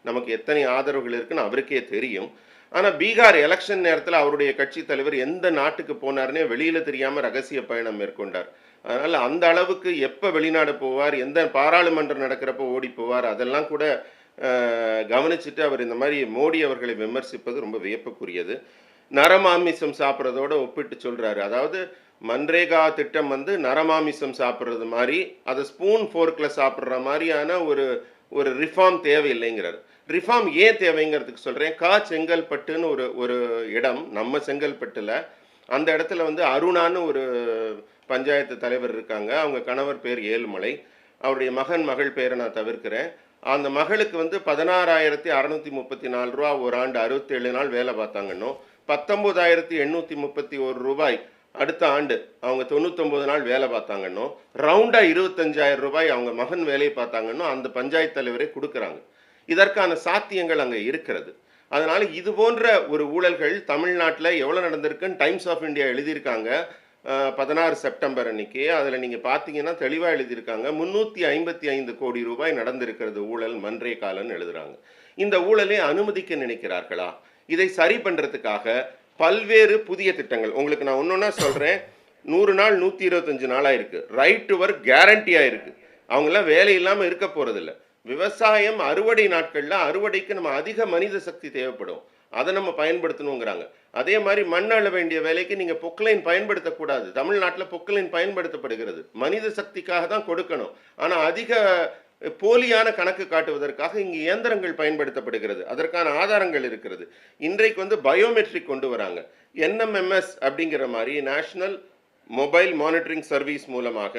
நமக்கு எத்தனை ஆதரவுகள் இருக்குன்னு அவருக்கே தெரியும். ஆனால் பீகார் எலெக்ஷன் நேரத்தில் அவருடைய கட்சி தலைவர் எந்த நாட்டுக்கு போனார்னே வெளியில் தெரியாமல் ரகசிய பயணம் மேற்கொண்டார். அதனால் அந்த அளவுக்கு எப்போ வெளிநாடு போவார், எந்த பாராளுமன்றம் நடக்கிறப்போ ஓடி போவார், அதெல்லாம் கூட கவனிச்சுட்டு அவர் இந்த மாதிரி மோடி அவர்களை விமர்சிப்பது ரொம்ப வியப்புக்குரியது. நரமாமிசம் சாப்பிட்றதோட ஒப்பிட்டு சொல்கிறாரு. அதாவது மன்ரேகா திட்டம் வந்து நரமாமிசம் சாப்பிட்றது மாதிரி, அதை ஸ்பூன் ஃபோர்க்கில் சாப்பிட்ற மாதிரியான ஒரு ரிஃபார்ம் தேவையில்லைங்கிறார். ரிஃபார்ம் ஏன் தேவைங்கிறதுக்கு சொல்கிறேன். செங்கல்பட்டுன்னு ஒரு இடம், நம்ம செங்கல்பட்டில், அந்த இடத்துல வந்து அருணான்னு ஒரு பஞ்சாயத்து தலைவர் இருக்காங்க. அவங்க கணவர் பேர் ஏழுமலை, அவருடைய மகள் பேரை நான் தவிர்க்கிறேன். அந்த மகளுக்கு வந்து 16,634 ரூபா ஒரு ஆண்டு 67 நாள் வேலை பார்த்தாங்கன்னோ, 19,831 ரூபாய் அடுத்த ஆண்டு அவங்க 99 நாள் வேலை பார்த்தாங்கன்னோ, ரவுண்டாக 25,000 ரூபாய் அவங்க மகன் வேலையை பார்த்தாங்கன்னோ அந்த பஞ்சாயத்து தலைவரே கொடுக்குறாங்க. இதற்கான சாத்தியங்கள் அங்கே இருக்கிறது. அதனால் இது போன்ற ஒரு ஊழல்கள் தமிழ்நாட்டில் எவ்வளோ நடந்திருக்குன்னு டைம்ஸ் ஆஃப் இந்தியா எழுதியிருக்காங்க 16 செப்டம்பர் அன்னைக்கு. அதில் நீங்கள் பார்த்தீங்கன்னா தெளிவாக எழுதியிருக்காங்க, 355 கோடி ரூபாய் நடந்திருக்கிறது ஊழல் மன்ரேகாலன்னு எழுதுகிறாங்க. இந்த ஊழலை அனுமதிக்க நினைக்கிறார்களா? இதை சரி பண்ணுறதுக்காக பல்வேறு புதிய திட்டங்கள் உங்களுக்கு நான் ஒன்றொன்னா சொல்கிறேன். 100 நாள் 125 நாளாக இருக்குது. ரைட் டு ஒர்க் கேரண்டியாக இருக்குது. அவங்களாம் வேலை இல்லாமல் இருக்க போகிறதில்ல. விவசாயம் அறுவடை நாட்களில் அறுவடைக்கு நம்ம அதிக மனித சக்தி தேவைப்படும், அதை நம்ம பயன்படுத்தணுங்கிறாங்க. அதே மாதிரி மண் அள்ள வேண்டிய வேலைக்கு நீங்கள் பொக்லைன் பயன்படுத்தக்கூடாது. தமிழ்நாட்டில் பொக்லைன் பயன்படுத்தப்படுகிறது, மனித சக்திக்காக தான் கொடுக்கணும். ஆனால் அதிக போலியான கணக்கு காட்டுவதற்காக இங்கு இயந்திரங்கள் பயன்படுத்தப்படுகிறது. அதற்கான ஆதாரங்கள் இருக்கிறது. இன்றைக்கு வந்து பயோமெட்ரிக் கொண்டு வராங்க. NMMS அப்படிங்கிற மாதிரி நேஷனல் மொபைல் மானிட்டரிங் சர்வீஸ் மூலமாக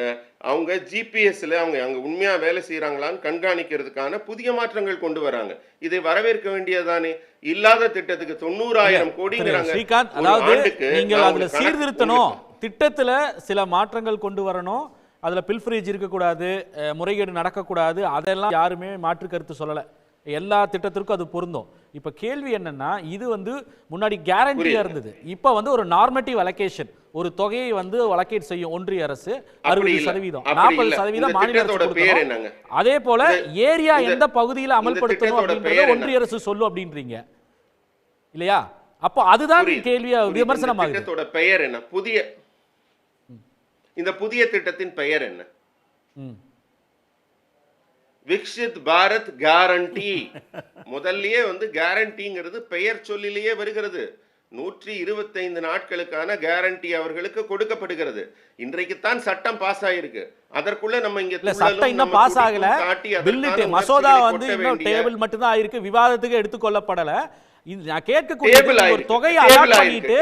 அவங்க ஜிபிஎஸ்ல அவங்க அங்கே உண்மையாக வேலை செய்கிறாங்களான்னு கண்காணிக்கிறதுக்கான புதிய மாற்றங்கள் கொண்டு வராங்க. இதை வரவேற்க வேண்டியதானே? இல்லாத திட்டத்துக்கு 90,000 கோடிங்கிறாங்க. ஸ்ரீகாந்த், அதாவது நீங்கள் அதில் சீர்திருத்தணும், திட்டத்தில் சில மாற்றங்கள் கொண்டு வரணும், அதில் பில்ஃப்ரேஜ் இருக்கக்கூடாது, முறைகேடு நடக்கக்கூடாது, அதெல்லாம் யாருமே மாற்று கருத்து சொல்லலை. எல்லா திட்டத்திற்கும் அது பொருந்தும். இப்போ கேள்வி என்னன்னா, இது வந்து முன்னாடி கேரண்டியா இருந்தது, இப்போ வந்து ஒரு நார்மேட்டிவ் அலோகேஷன், ஒரு தொகையை வந்து அலோகேட் செய்யும் ஒன்றிய அரசு 60%, 40% மாநில அரசு. அதே போல ஏரியா எந்த பகுதியில் அமல்படுத்தணும் அப்படின்றத ஒன்றிய அரசு சொல்லும் அப்படின்றீங்க இல்லையா? அப்போ அதுதான் கேள்வியா விமர்சனமாகுது. திட்டத்தோட பெயர் என்ன? இந்த புதிய திட்டத்தின் பெயர் என்ன? விக்ஷித் பாரத் கேரண்டி. முதல்லயே வந்து கேரண்டிங்கிறது பெயர் சொல்லிலேயே வருகிறது. 125 நாட்களுக்கான கேரண்டி அவர்களுக்கு கொடுக்கப்படுகிறது. இன்றைக்கு தான் சட்டம் பாஸ் ஆயிருக்கு. அதற்குள்ள நம்ம இங்க சட்டம் இன்னும் பாஸ் ஆகல, மசோதா வந்து இன்னும் டேபிள் மட்டும் தான் ஆயிருக்கு, விவாதத்துக்கு எடுத்துக்கொள்ளப்படல. நான் கேட்கக்கூடிய ஒரு தொகையை அலாட் பண்ணிட்டு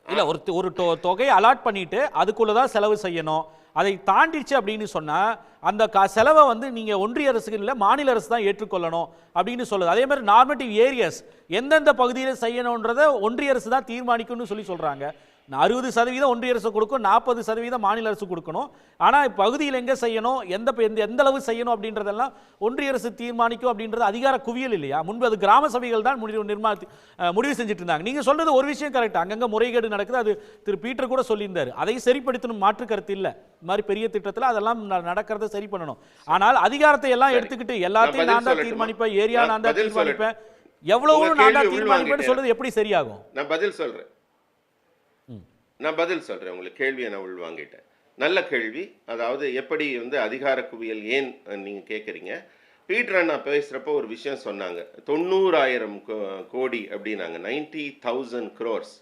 இல்ல ஒரு தொகையை அலாட் பண்ணிட்டு அதுக்குள்ளதான் செலவு செய்யணும். அதை தாண்டிச்சு அப்படின்னு சொன்னா அந்த செலவை வந்து நீங்க ஒன்றிய அரசுக்கு இல்லை மாநில அரசு தான் ஏற்றுக்கொள்ளணும் அப்படின்னு சொல்லுது. அதே மாதிரி நார்மேட்டிவ் ஏரியாஸ் எந்தெந்த பகுதியில் செய்யணும்ன்றத ஒன்றிய அரசு தான் தீர்மானிக்கும்னு சொல்றாங்க. 60% ஒன்றிய அரசு கொடுக்கும், 40% மாநில அரசு கொடுக்கணும். ஆனால் பகுதியில் எங்கே செய்யணும், எந்த அளவு செய்யணும் அப்படின்றதெல்லாம் ஒன்றிய அரசு தீர்மானிக்கும் அப்படின்றது அதிகார குவியல் இல்லையா? முன்பு அது கிராம சபைகள் தான் முடிவு செஞ்சுட்டு இருந்தாங்க. நீங்கள் சொல்றது ஒரு விஷயம் கரெக்ட், அங்கங்கே முறைகேடு நடக்குது, அது திரு பீட்டர் கூட சொல்லியிருந்தார். அதை சரிப்படுத்தணும், மாற்று கருத்து இல்லை. இந்த மாதிரி பெரிய திட்டத்தில் அதெல்லாம் நடக்கிறத சரி பண்ணணும். ஆனால் அதிகாரத்தை எல்லாம் எடுத்துக்கிட்டு எல்லாத்தையும் நான் தான் தீர்மானிப்பேன், ஏரியா நான் தான் தீர்மானிப்பேன், எவ்வளவு நான் தான் தீர்மானிப்பேன்னு சொல்றது எப்படி சரியாகும்? நான் பதில் சொல்றேன் உங்களுக்கு. கேள்வியை நான் உள்வாங்கிட்டேன். நல்ல கேள்வி. அதாவது எப்படி வந்து அதிகார குவியல் ஏன் நீங்க கேட்குறீங்க. பீட்டர் அண்ணா பேசுறப்போ ஒரு விஷயம் சொன்னாங்க, 90,000 கோடி அப்படின்னாங்க. 90,000 crores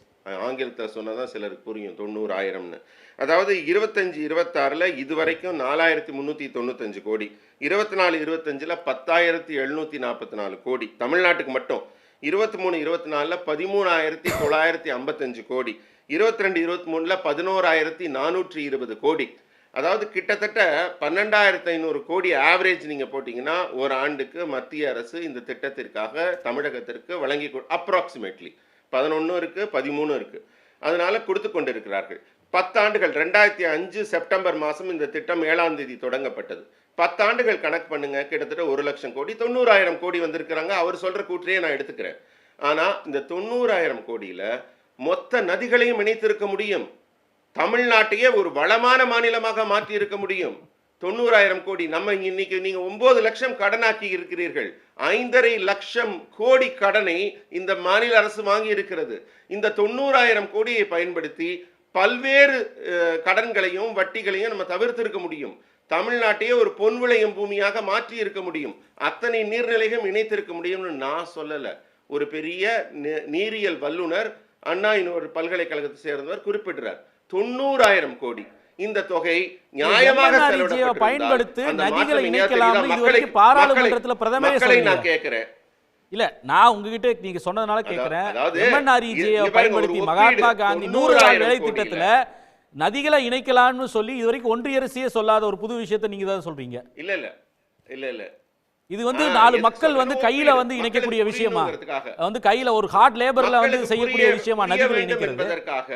ஆங்கிலத்தை சொன்னதான் சிலருக்கு புரியும் 90,000ன்னு. அதாவது 25-26ல் இதுவரைக்கும் 4,395 கோடி, 24-25ல் 10,744 கோடி தமிழ்நாட்டுக்கு மட்டும், 23-24ல் 13,955 கோடி, 22-23ல் 11,420 கோடி. அதாவது கிட்டத்தட்ட 12,500 கோடி ஆவரேஜ் நீங்க போட்டீங்கன்னா ஒரு ஆண்டுக்கு மத்திய அரசு இந்த திட்டத்திற்காக தமிழகத்திற்கு வழங்கி அப்ராக்சிமேட்லி 11 இருக்கு, 13 இருக்கு, அதனால கொடுத்து கொண்டிருக்கிறார்கள். 10 ஆண்டுகள் 2005 செப்டம்பர் மாதம் இந்த திட்டம் 7ஆம் தேதி தொடங்கப்பட்டது. 10 ஆண்டுகள் கணக்கு பண்ணுங்க, கிட்டத்தட்ட 1,00,000 கோடி, 90,000 கோடி வந்திருக்கிறாங்க. அவர் சொல்ற கூற்றையே நான் எடுத்துக்கிறேன். ஆனா இந்த 90,000 கோடியில மொத்த நதிகளையும் இணைத்திருக்க முடியும், தமிழ்நாட்டையே ஒரு வளமான மாநிலமாக மாற்றி இருக்க முடியும். 90,000 கோடி நம்ம இன்னைக்கு நீங்க 9 லட்சம் கடனாக்கி இருக்கிறீர்கள். 5,5 லட்சம் கோடி கடனை இந்த மாநில அரசு வாங்கி இருக்கிறது. இந்த 90,000 கோடியை பயன்படுத்தி பல்வேறு கடன்களையும் வட்டிகளையும் நம்ம தவிர்த்திருக்க முடியும். தமிழ்நாட்டையே ஒரு பொன் விளையும் பூமியாக மாற்றி இருக்க முடியும். அத்தனை நீர்நிலைகளும் இணைத்திருக்க முடியும்னு நான் சொல்லல. ஒரு பெரிய நீரியல் வல்லுனர் அண்ணா இன்னொரு பல்கலைக்கழகத்தை சேர்ந்தவர் குறிப்பிடுறார். 90,000 கோடி இந்த தொகை நியாயமாக பயன்படுத்தி நதிகளை இணைக்கலாம். இதுவரைக்கும் பாராளுமன்றத்தில் பிரதமரே சொல்லி நான் கேட்கிறேன். இல்ல, நான் உங்ககிட்ட நீங்க சொன்னதுனால கேட்கிறேன். எம்என்ஆர்இஜியை பயன்படுத்தி மகாத்மா காந்தி 100 நாள் வேலை திட்டத்துல நதிகளை இணைக்கலாம்னு சொல்லி இதுவரைக்கும் ஒன்றிய அரசே சொல்லாத ஒரு புது விஷயத்தை நீங்க தான் சொல்றீங்க. இல்ல இல்ல இல்ல இல்ல இது வந்து 4 மக்கள் வந்து கையில வந்து இணைக்கக்கூடிய விஷயமா, வந்து கையில ஒரு ஹார்ட் லேபர்ல வந்து செய்யக்கூடிய விஷயமா நதிகளை இணைக்கிறதுக்காக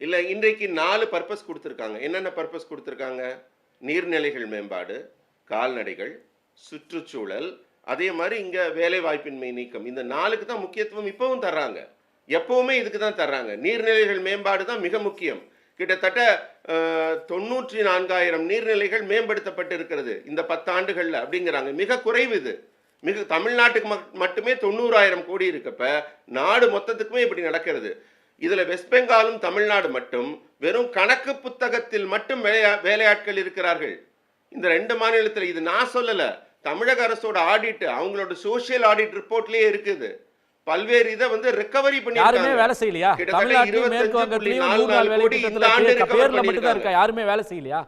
இல்ல. இன்றைக்கு 4 பர்பஸ் கொடுத்திருக்காங்க. என்னென்ன பர்பஸ் கொடுத்திருக்காங்க? நீர்நிலைகள் மேம்பாடு, கால்நடைகள், சுற்றுச்சூழல், அதே மாதிரி இங்க வேலை வாய்ப்பின்மை நீக்கம். இந்த 4க்கு தான் முக்கியத்துவம் இப்பவும் தர்றாங்க, எப்பவுமே இதுக்கு தான் தர்றாங்க. நீர்நிலைகள் மேம்பாடு தான் மிக முக்கியம். கிட்டத்தட்ட 94,000 நீர்நிலைகள் மேம்படுத்தப்பட்டு இருக்கிறது இந்த 10 ஆண்டுகள்ல அப்படிங்கிறாங்க. மிக குறைவு இது. தமிழ்நாட்டுக்கு மட்டுமே 90,000 கோடி இருக்கப்ப நாடு மொத்தத்துக்குமே இப்படி நடக்கிறது. இதுல வெஸ்ட் பெங்காலும் தமிழ்நாடு மட்டும் வெறும் கணக்கு புத்தகத்தில் மட்டும் வேலையாட்கள் இருக்கிறார்கள் இந்த 2 மாநிலத்தில். இது நான் சொல்லல, தமிழக அரசோட ஆடிட், அவங்களோட சோசியல் ஆடிட் ரிப்போர்ட்லயே இருக்குது. பல்வேறு இதை வந்து ரெக்கவரி பண்ணி யாருமே வேலை செய்யலையா? தமிழ்நாட்டிலும் மேற்கு வங்கத்திலும் 100 நாள் வேலை திட்டத்துல பேர்ல மட்டும் தான் இருக்கா, யாருமே வேலை செய்யலையா?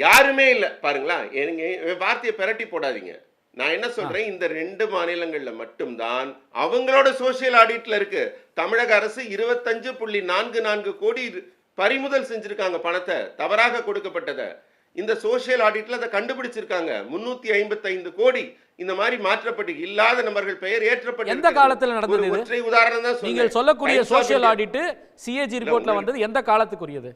யாருமே இல்ல. பாருங்களா, எனக்கு வார்த்தையை பெரட்டி போடாதீங்க. நான் என்ன சொல்றேன், இந்த 2 மாநிலங்கள்ல மட்டும்தான் அவங்களோட சோசியல் ஆடிட்ல இருக்கு. தமிழக அரசு 25.44 கோடி பறிமுதல் செஞ்சிருக்காங்க, பணத்தை தவறாக கொடுக்கப்பட்டதை. இந்த சோசியல் ஆடிட்ல அதை கண்டுபிடிச்சிருக்காங்க. 355 கோடி இந்த மாதிரி மாற்றப்பட்டு இல்லாத நபர்கள் பெயர் ஏற்றப்பட்டு. எந்த காலத்துல நடந்தது இது? ஒற்றை உதாரணம் தான் நீங்கள் சொல்லக்கூடிய சோசியல் ஆடிட் சிஏஜி ரிப்போர்ட்ல வந்தது எந்த காலத்துக்குரியது?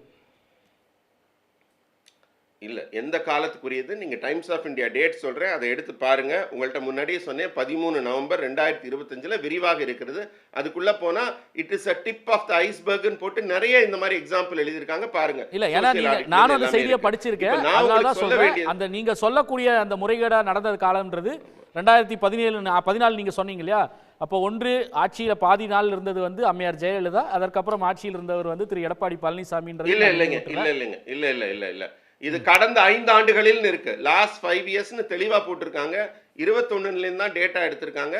இல்ல, எந்த காலத்துக்குரியது நீங்க டைம்ஸ் ஆஃப் இந்தியா டேட் சொல்றேன், அதை எடுத்து பாருங்க. உங்கள்ட்ட முன்னாடியே சொன்னேன், 13 நவம்பர் 2025 விரிவாக இருக்கிறது. அதுக்குள்ள போனா it is a tip of the iceberg ன்னு போட்டு நிறைய இந்த மாதிரி எக்ஸாம்பிள் எழுதிருக்காங்க, பாருங்க. இல்ல, ஏன்னா நானும் அந்த செய்தியை படிச்சிருக்கேன், அதனால தான் சொல்றேன். அந்த நீங்க சொல்லக்கூடிய அந்த முறைகேடா நடந்த காலம்ன்றது 2017-14 நீங்க சொன்னீங்க இல்லையா? அப்போ ஒன்று ஆட்சியில பாதி நாள் இருந்தது வந்து அம்மையார் ஜெயலலிதா, அதற்கப்புறம் ஆட்சியில் இருந்தவர் வந்து திரு எடப்பாடி பழனிசாமின்றது. இல்ல இல்லைங்க, இல்ல இல்லைங்க, இல்ல இல்ல இல்ல இல்ல இது கடந்த 5 ஆண்டுகளில் இருக்கு. லாஸ்ட் 5 இயர்ஸ்னு தெளிவா போட்டிருக்காங்க. 21ல இருந்து தான் டேட்டா எடுத்திருக்காங்க.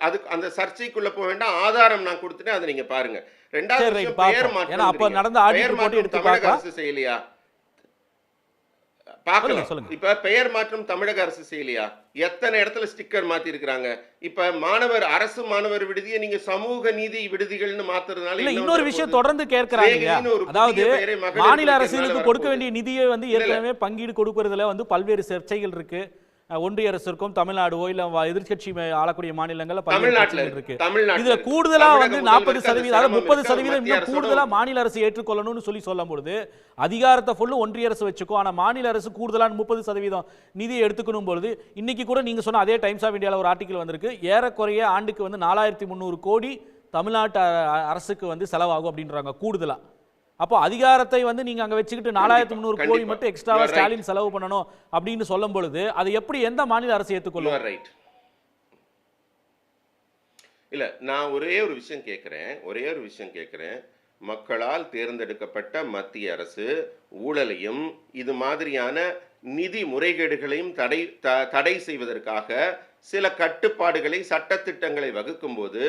அதுக்கு அந்த சர்ச்சைக்குள்ள போக வேண்டாம், ஆதாரம் நான் கொடுத்துட்டேன், அதை நீங்க பாருங்க. ரெண்டாவது பெயர் மாற்றம், அப்ப நடந்த ஆடிட் போட்டு எடுத்து தமிழக அரசு செய்யலையா? பார்க்கலாம். இப்ப பெயர் மாற்றம் தமிழக அரசு செய்யலையா? எத்தனை இடத்துல ஸ்டிக்கர் மாத்தி இருக்காங்க. இப்ப மாணவர் அரசு மாணவர் விடுதியை நீங்க சமூக நீதி விடுதிகள்னு மாத்துறதுனால இல்ல, இன்னொரு விஷயம் தொடர்ந்து கேட்கறாங்க. அதாவது மாநில அரசுகளுக்கு கொடுக்க வேண்டிய நிதியை வந்து ஏற்கனவே பங்கீடு கொடுக்கறதுல வந்து பல்வேறு சர்ச்சைகள் இருக்கு. ஒன்றிய அரசு இருக்கும், தமிழ்நாடுவோ இல்ல எதிர்க்கட்சி ஆளக்கூடிய மாநிலங்கள்ல தமிழ்நாட்டுல இருக்கு. தமிழ்நாட்டுல இதுல கூடுதலா தமிழக வந்து முதல்வருக்கு 40%, அது அதாவது 30% சிரமம் இன்னும் இருக்கு. கூடுதலா மாநில அரசு ஏற்றுக்கொள்ளணும்னு சொல்லும் பொழுது அதிகாரத்தை ஃபுல்லு ஒன்றிய அரசு வச்சுக்கோ, ஆனா மாநில அரசு கூடுதலா 30% நிதியை எடுத்துக்கணும் பொழுது இன்னைக்கு கூட நீங்க சொன்ன அதே டைம்ஸ் ஆஃப் இந்தியால ஒரு ஆர்டிகல் வந்திருக்கு, ஏறக்குறைய ஆண்டுக்கு வந்து 4300 கோடி தமிழ்நாட்டு அரசுக்கு வந்து செலவாகும் அப்படின்றாங்க கூடுதலா. அப்போ அதிகாரத்தை வந்து நீங்க அங்க வச்சுக்கிட்டு 4300 கோடி மட்டும் எக்ஸ்ட்ராவா ஸ்டாலின் செலவு பண்ணணும் அப்படின்னு சொல்லும் பொழுது அது எப்படி எந்த மாநில அரசு ஏற்றுக்கொள்ளும்? ரைட். இல்ல நான் ஒரே ஒரு விஷயம் கேட்கிறேன். மக்களால் தேர்ந்தெடுக்கப்பட்ட மத்திய அரசு ஊழலையும் இது மாதிரியான நிதி முறைகேடுகளையும் தடை செய்வதற்காக சில கட்டுப்பாடுகளை சட்டத்திட்டங்களை வகுக்கும் போது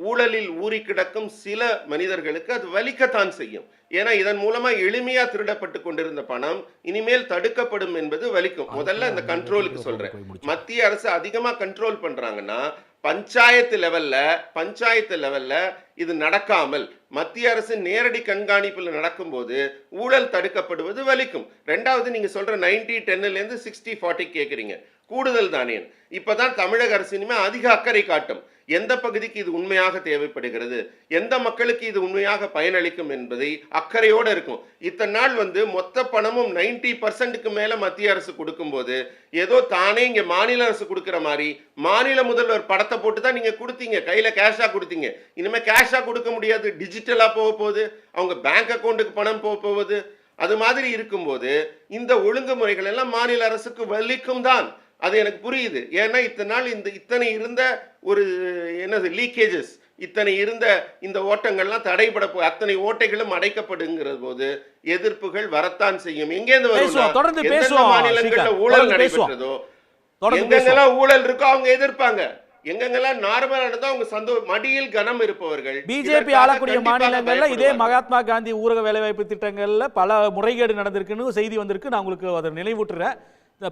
ஊழலில் ஊறி கிடக்கும் சில மனிதர்களுக்கு அது வலிக்கத்தான் செய்யும். ஏன்னா இதன் மூலமா எளிமையா திருடப்பட்டு கொண்டிருந்த பணம் இனிமேல் தடுக்கப்படும் என்பது வலிக்கும். முதல்ல இந்த கண்ட்ரோலுக்கு சொல்றேன். மத்திய அரசு அதிகமா கண்ட்ரோல் பண்றாங்கன்னா பஞ்சாயத்து லெவல்ல இது நடக்காமல் மத்திய அரசு நேரடி கண்காணிப்பில் நடக்கும்போது ஊழல் தடுக்கப்படுவது வலிக்கும். ரெண்டாவது நீங்க சொல்ற 90-10 60-40 கேட்குறீங்க, கூடுதல் தானே. இப்பதான் தமிழக அரசு இனிமே அதிக அக்கறை காட்டும். எந்த பகுதிக்கு இது உண்மையாக தேவைப்படுகிறது, எந்த மக்களுக்கு இது உண்மையாக பயனளிக்கும் என்பதை அக்கறையோடு இருக்கும். இத்தனை நாள் வந்து மொத்த பணமும் 90% மேல மத்திய அரசு கொடுக்கும் போது ஏதோ தானே இங்க மாநில அரசு கொடுக்கிற மாதிரி மாநில முதல்வர் படத்தை போட்டு தான் நீங்க கொடுத்தீங்க, கையில கேஷா கொடுத்தீங்க. இனிமே கேஷா கொடுக்க முடியாது, டிஜிட்டலா போக போகுது, அவங்க பேங்க் அக்கௌண்ட்டுக்கு பணம் போக போகுது. அது மாதிரி இருக்கும்போது இந்த ஒழுங்குமுறைகள் எல்லாம் மாநில அரசுக்கு வலிக்கும் தான். அது எனக்கு புரியுது. ஏன்னா இத்தனை நாள் இத்தனை இருந்த ஒரு லீக்கேஜஸ், இத்தனை இருந்த இந்த ஓட்டங்கள்லாம் தடைபட அத்தனை ஓட்டைகளும் அடைக்கப்படுங்கிற போது எதிர்ப்புகள் வரத்தான் செய்யும். எங்கேருந்து வரும்? மாநிலங்கள்ல ஊழல் நடைபெற்றதோ, எங்கெங்கெல்லாம் ஊழல் இருக்கோ அவங்க எதிர்ப்பாங்க. எங்கெங்கெல்லாம் நார்மலா இருந்தா அவங்க மடியில் கனம் இருப்பவர்கள். பிஜேபி ஆளக்கூடிய மாநிலங்கள்ல இதே மகாத்மா காந்தி ஊரக வேலைவாய்ப்பு திட்டங்கள்ல பல முறைகேடு நடந்திருக்குன்னு செய்தி வந்திருக்கு. நான் உங்களுக்கு அதை நினைவூட்டுறேன்.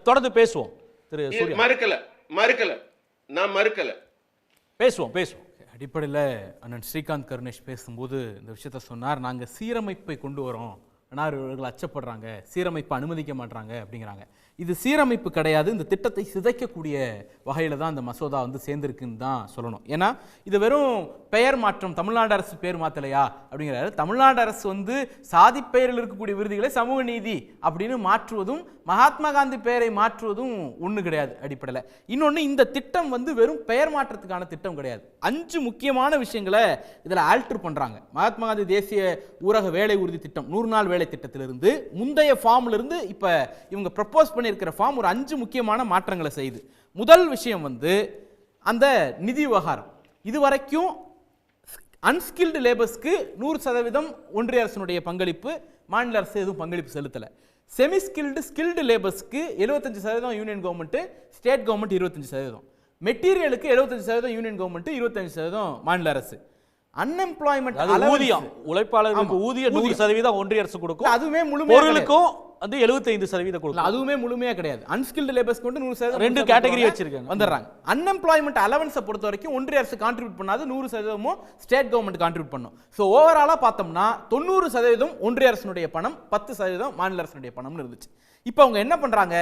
தொடர்ந்து பேசுவோம். மறுக்கல பேசுவோம். அடிப்படையில் அண்ணன் ஸ்ரீகாந்த் கருணேஷ் பேசும்போது இந்த விஷயத்த சொன்னார். நாங்கள் சீரமைப்பை கொண்டு வரோம், ஆனால் இவர்கள் அச்சப்படுறாங்க, சீரமைப்பை அனுமதிக்க மாட்டாங்க அப்படிங்கிறாங்க. இது சீரமைப்பு கிடையாது, இந்த திட்டத்தை சிதைக்கக்கூடிய வகையில் தான் இந்த மசோதா வந்து சேர்ந்திருக்குன்னு தான் சொல்லணும். ஏன்னா இது வெறும் பெயர் மாற்றம், தமிழ்நாடு அரசு பேர் மாற்றலையா அப்படிங்கிறாரு. தமிழ்நாடு அரசு வந்து சாதி பெயரில் இருக்கக்கூடிய விருதுகளை சமூக நீதி அப்படின்னு மாற்றுவதும் மகாத்மா காந்தி பெயரை மாற்றுவதும் ஒன்று கிடையாது அடிப்படையில். இன்னொன்று, இந்த திட்டம் வந்து வெறும் பெயர் மாற்றத்துக்கான திட்டம் கிடையாது. 5 முக்கியமான விஷயங்களை இதில் ஆல்டர் பண்ணுறாங்க. மகாத்மா காந்தி தேசிய ஊரக வேலை உறுதி திட்டம் 100 நாள் வேலை திட்டத்திலிருந்து முந்தைய ஃபார்ம்லேருந்து இப்போ இவங்க ப்ரப்போஸ் பண்ணியிருக்கிற ஃபார்ம் ஒரு 5 முக்கியமான மாற்றங்களை செய்யுது. முதல் விஷயம் வந்து அந்த நிதி விவகாரம். இதுவரைக்கும் அன்ஸ்கில்டு லேபர்ஸ்க்கு 100% ஒன்றிய அரசினுடைய பங்களிப்பு, மாநில அரசு எதுவும் பங்களிப்பு செலுத்தலை. செமி ஸ்கில்டு லேபர்ஸ்க்கு 75% யூனியன் கவர்மெண்ட், ஸ்டேட் கவர்மெண்ட் 25%, மெட்டீரியலுக்கு 75% யூனியன் கவர்மெண்ட், 25% மாநில அரசு. அன்எம்ப்ளாய்மெண்ட் ஊதியம், உழைப்பாளர்களுக்கு ஊதியம் 100% ஒன்றிய அரசு கொடுக்கும். அதுவே முழுமையா பொருளுக்கும் வந்து 75% கொடுக்கும். அதுவுமே முழுமையா கிடையாது. அன்ஸ்கில்டு லேபர்ஸ் கொண்டு 100% 2 கேட்டகரி வச்சிருக்காங்க, வந்துடுறாங்க. அன்எம்ப்ளாய்மெண்ட் அலவன்ஸை பொறுத்த வரைக்கும் ஒன்றிய அரசு கான்ட்ரிபியூட் பண்ணாது, 100% ஸ்டேட் கவர்மெண்ட் கான்ட்ரிபியூட் பண்ணும். ஸோ ஓவராலா பார்த்தோம்னா 90% ஒன்றிய அரசினுடைய பணம், 10% மாநில அரசினுடைய பணம்னு இருந்துச்சு. இப்போ அவங்க என்ன பண்றாங்க,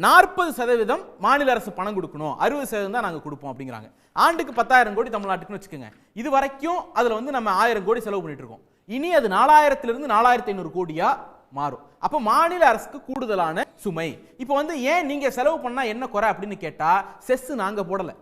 40% மாநில அரசு பணம் கொடுக்கணும், 60% தான் நாங்கள் கொடுப்போம் அப்படிங்கிறாங்க. ஆண்டுக்கு 10,000 கோடி தமிழ்நாட்டுக்குன்னு வச்சுக்கோங்க. இது வரைக்கும் அதுல வந்து நம்ம 1000 கோடி செலவு பண்ணிட்டு இருக்கோம். இனி அது 4000 4500 கோடியா மாறும். அப்ப மாநில அரசுக்கு கூடுதலான சுமை. இப்போ வந்து ஏன் நீங்க செலவு பண்ணா என்ன குறை அப்படின்னு கேட்டா, செஸ் நாங்க போடல,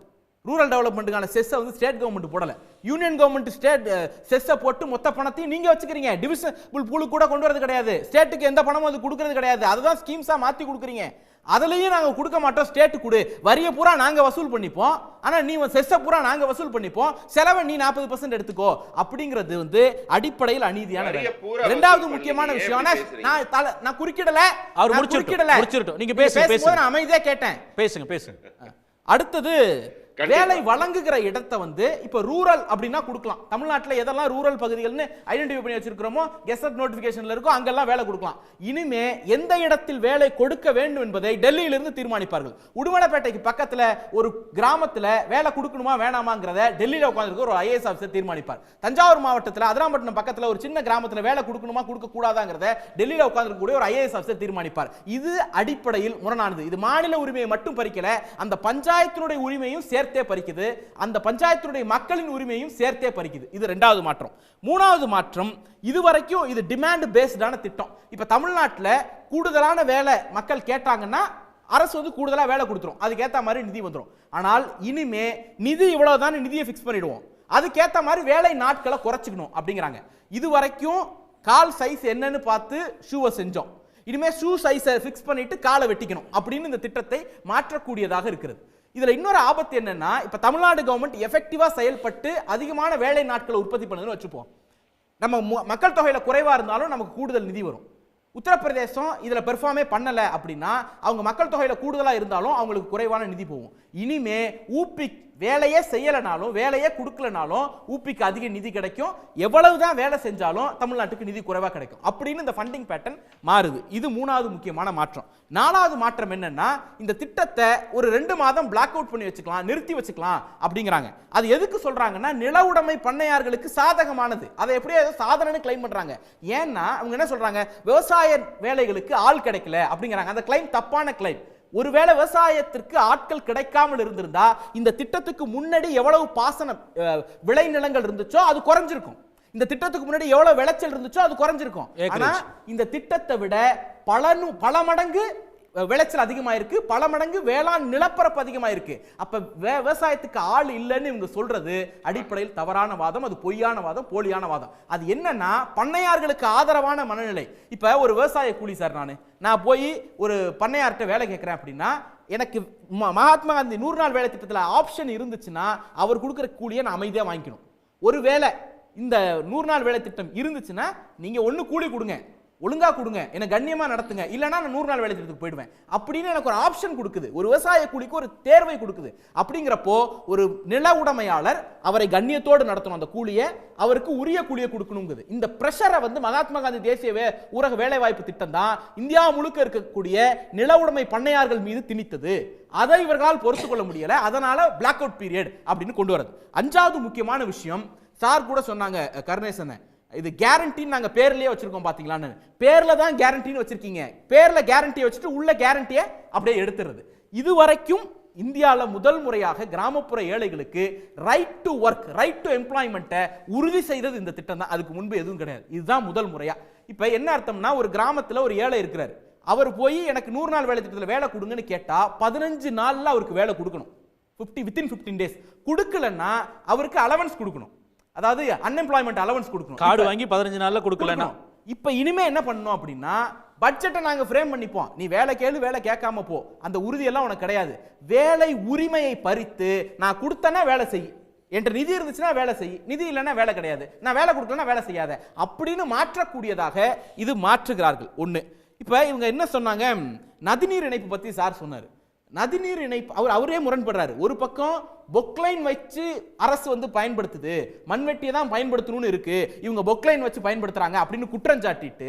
ரூரல் டெவலப்மெண்ட்டுக்கான செஸ்ஸை வந்து ஸ்டேட் கவர்மெண்ட் போடல, யூனியன் கவர்மெண்ட் ஸ்டேட் செஸ்ஸை போட்டு மொத்த பணத்தையும் நீங்க வச்சுக்கிறீங்க. டிவிஷன் பூலு கூட கொண்டு வரது கிடையாது, ஸ்டேட்டுக்கு எந்த பணமும் அது கொடுக்கறது கிடையாது, அதுதான் ஸ்கீம்ஸா மாத்தி கொடுக்குறீங்க. அதுலயும் நாங்க கொடுக்க மாட்டோம், ஸ்டேட் கொடு, வரிய பூரா நாங்க வசூல் பண்ணிப்போம், ஆனா நீ செஸ்ஸை பூரா நாங்க வசூல் பண்ணிப்போம், செலவை நீ 40% எடுத்துக்கோ அப்படிங்கிறது வந்து அடிப்படையில் அநீதியான. இரண்டாவது முக்கியமான விஷயம், நான் குறுக்கிடல, அவர் முடிச்சிடல, நீங்க பேசுங்க, நான் அமைதியா கேட்டேன். பேசுங்க. அடுத்தது வேலை வழங்குகிற இடத்தை வந்து இப்ப ரூரல் அப்படின்னா கொடுக்கலாம். தமிழ்நாட்டில் எதெல்லாம் ரூரல் பகுதிகள்னு ஐடென்டிஃபை பண்ணி வச்சிருக்கிறோமோ கெசட் நோட்டிபிகேஷன்ல இருக்கோ அங்கெல்லாம் வேலை கொடுக்கலாம். இனிமே எந்த இடத்தில் வேலை கொடுக்க வேண்டும் என்பதை டெல்லியிலிருந்து தீர்மானிப்பார்கள். உடுமலைப்பேட்டைக்கு பக்கத்துல ஒரு கிராமத்துல வேலை கொடுக்கணுமா வேணாமாங்கிறத டெல்லியில உட்கார்ந்து ஒரு ஐஏஎஸ் ஆஃபீஸர் தீர்மானிப்பார். தஞ்சாவூர் மாவட்டத்தில் அதிராம்பட்டினம் பக்கத்துல ஒரு சின்ன கிராமத்துல வேலை கொடுக்கணுமா கொடுக்க கூடாதாங்கிறத டெல்லியில உட்கார்ந்து கூடிய ஒரு ஐஏஎஸ் ஆஃபீஸர் தீர்மானிப்பார். இது அடிப்படையில் முரணானது. இது மாநில உரிமையை மட்டும் பறிக்கல, அந்த பஞ்சாயத்தினுடைய உரிமையும் சேர்த்தே பறிக்குது, அந்த பஞ்சாயத்தினுடைய மக்களின் உரிமையும் சேர்த்தே பறிக்குது. இது இரண்டாவது மாற்றம். மூணாவது மாற்றம், இதுவரைக்கும் இது டிமாண்ட் பேஸ்டான திட்டம். இப்ப தமிழ்நாட்டில் கூடுதலான வேலை மக்கள் கேட்டாங்கன்னா அரசு வந்து கூடுதலா வேலை கொடுத்துரும், அதுக்கேற்ற மாதிரி நிதி வந்துடும். ஆனால் இனிமே நிதி இவ்வளவுதான், நிதியை ஃபிக்ஸ் பண்ணிடுவோம், அதுக்கேற்ற மாதிரி வேலை நாட்களை குறைச்சிக்கணும் அப்படிங்கிறாங்க. இது வரைக்கும் கால் சைஸ் என்னன்னு பார்த்து ஷூவை செஞ்சோம், இனிமே ஷூ சைஸை ஃபிக்ஸ் பண்ணிட்டு காலை வெட்டிக்கணும் அப்படின்னு இந்த திட்டத்தை மாற்றக்கூடியதாக இருக்கிறது. இதுல இன்னொரு ஆபத்து என்னன்னா, இப்ப தமிழ்நாடு கவர்மெண்ட் எஃபெக்டிவா செயல்பட்டு அதிகமான வேலை நாட்களை உற்பத்தி பண்ணுதுன்னு வச்சுப்போம். நம்ம மக்கள் தொகையில குறைவா இருந்தாலும் நமக்கு கூடுதல் நிதி வரும். உத்தரப்பிரதேசம் இதுல பெர்ஃபார்மே பண்ணல அப்படின்னா அவங்க மக்கள் தொகையில கூடுதலா இருந்தாலும் அவங்களுக்கு குறைவான நிதி போகும். இனிமே ஊபி வேலையே செய்யலனாலும் வேலையே கொடுக்கலனாலும் ஊபிக்கு அதிக நிதி கிடைக்கும், எவ்வளவுதான் வேலை செஞ்சாலும் தமிழ்நாட்டுக்கு நிதி குறைவா கிடைக்கும் அப்படின்னு இந்த ஃபண்டிங் பேட்டர்ன் மாறுது. இது மூணாவது முக்கியமான மாற்றம். நாலாவது மாற்றம் என்னன்னா, இந்த திட்டத்தை ஒரு 2 மாதம் பிளாக் அவுட் பண்ணி வச்சுக்கலாம், நிறுத்தி வச்சுக்கலாம் அப்படிங்கிறாங்க. அது எதுக்கு சொல்றாங்கன்னா, நில உடைமை பண்ணையார்களுக்கு சாதகமானது. அதை எப்படியோ சாதனைன்னு கிளைம் பண்றாங்க. ஏன்னா அவங்க என்ன சொல்றாங்க, விவசாய வேலைகளுக்கு ஆள் கிடைக்கல அப்படிங்கிறாங்க. அந்த கிளைம் தப்பான கிளைம். ஒருவேளை விவசாயத்திற்கு ஆட்கள் கிடைக்காமல் இருந்திருந்தா இந்த திட்டத்துக்கு முன்னாடி எவ்வளவு பாசன விளைநிலங்கள் இருந்துச்சோ அது குறைஞ்சிருக்கும், இந்த திட்டத்துக்கு முன்னாடி எவ்வளவு விளைச்சல் இருந்துச்சோ அது குறைஞ்சிருக்கும். ஆனா இந்த திட்டத்தை விட பல மடங்கு விளைச்சல் அதிகமாயிருக்கு, பல மடங்கு வேளாண் நிலப்பரப்பு அதிகமாயிருக்கு. அப்ப விவசாயத்துக்கு ஆள் இல்லைன்னு இவங்க சொல்றது அடிப்படையில் தவறான வாதம், அது பொய்யான வாதம், போலியான வாதம். அது என்னன்னா, பண்ணையார்களுக்கு ஆதரவான மனநிலை. இப்ப ஒரு விவசாய கூலி சார், நான் போய் ஒரு பண்ணையார்கிட்ட வேலை கேட்கிறேன் அப்படின்னா, எனக்கு மகாத்மா காந்தி 100 நாள் வேலை திட்டத்தில் ஆப்ஷன் இருந்துச்சுன்னா அவர் கொடுக்குற கூலியை நான் அமைதியாக வாங்கிக்கணும். ஒருவேளை இந்த 100 நாள் வேலை திட்டம் இருந்துச்சுன்னா நீங்க ஒன்னு கூலி கொடுங்க, ஒழுங்கா கொடுங்க, என்ன கண்ணியமா நடத்துங்க, இல்லைன்னா நான் 100 நாள் வேலை திட்டத்துக்கு போயிடுவேன் அப்படின்னு எனக்கு ஒரு ஆப்ஷன் கொடுக்குது. ஒரு விவசாய கூலிக்கு ஒரு தேர்வை கொடுக்குது. அப்படிங்கிறப்போ ஒரு நில உடைமையாளர் அவரை கண்ணியத்தோடு நடத்தணும், அந்த கூலியை அவருக்கு உரிய கூலியை கொடுக்கணுங்குது. இந்த பிரஷரை வந்து மகாத்மா காந்தி தேசிய ஊரக வேலை வாய்ப்பு திட்டம் தான் இந்தியா முழுக்க இருக்கக்கூடிய நில உடைமை பண்ணையார்கள் மீது திணித்தது. அதை இவர்களால் பொறுத்து கொள்ள முடியல, அதனால பிளாக் அவுட் பீரியட் அப்படின்னு கொண்டு வரது. 5வது முக்கியமான விஷயம், சார் கூட சொன்னாங்க கருணேசன், இது கேரண்டி நாங்க பேர்லயே வச்சிருக்கோம் பாத்தீங்களான்னு. பேர்ல தான் கேரண்டின்னு வச்சிருக்கீங்க, பேர்ல கேரண்டியை வச்சுட்டு உள்ள கேரண்டியை அப்படியே எடுத்துறது. இதுவரைக்கும் இந்தியாவில் முதல் முறையாக கிராமப்புற ஏழைகளுக்கு right to work, right to எம்ப்ளாய்மெண்ட்டை உறுதி செய்தது இந்த திட்டம் தான். அதுக்கு முன்பு எதுவும் கிடையாது, இதுதான் முதல் முறையா. இப்ப என்ன அர்த்தம்னா, ஒரு கிராமத்துல ஒரு ஏழை இருக்கிறார், அவர் போய் எனக்கு 100 நாள் வேலை திட்டத்தில் வேலை கொடுங்கன்னு கேட்டா 15 நாள்ல அவருக்கு வேலை கொடுக்கணும், within 15 days. கொடுக்கலன்னா அவருக்கு அலவன்ஸ் கொடுக்கணும், அதாவது அன்எம்ப்ளாய்மெண்ட் அலவன்ஸ் கொடுக்கணும். கார்டு வாங்கி 15 நாள்ல கொடுக்கலன்னா இப்ப இனிமே என்ன பண்ணணும் அப்படின்னா, பட்ஜெட்டை நாங்க ஃப்ரேம் பண்ணிப்போம், நீ வேலை கேளு வேலை கேட்காம போ, அந்த உறுதியெல்லாம் உனக்கு கிடையாது. வேலை உரிமையை பறித்து நான் கொடுத்தனா வேலை செய், என்ற நிதி இருந்துச்சுன்னா வேலை செய், நிதி இல்லைன்னா வேலை கிடையாது, நான் வேலை கொடுக்கலன்னா வேலை செய்யாத அப்படின்னு மாற்றக்கூடியதாக இது மாற்றுகிறார்கள். ஒண்ணு. இப்ப இவங்க என்ன சொன்னாங்க, நதிநீர் இணைப்பு பத்தி சார் சொன்னார். நதிநீர் இணைப்பு அவரே முரண்படுறாரு. ஒரு பக்கம் பொக்லைன் வச்சு அரசு வந்து பயன்படுத்துது, மண்வெட்டியை தான் பயன்படுத்தணும்னு இருக்கு, இவங்க பொக்லைன் வச்சு பயன்படுத்துறாங்க அப்படின்னு குற்றம் சாட்டிட்டு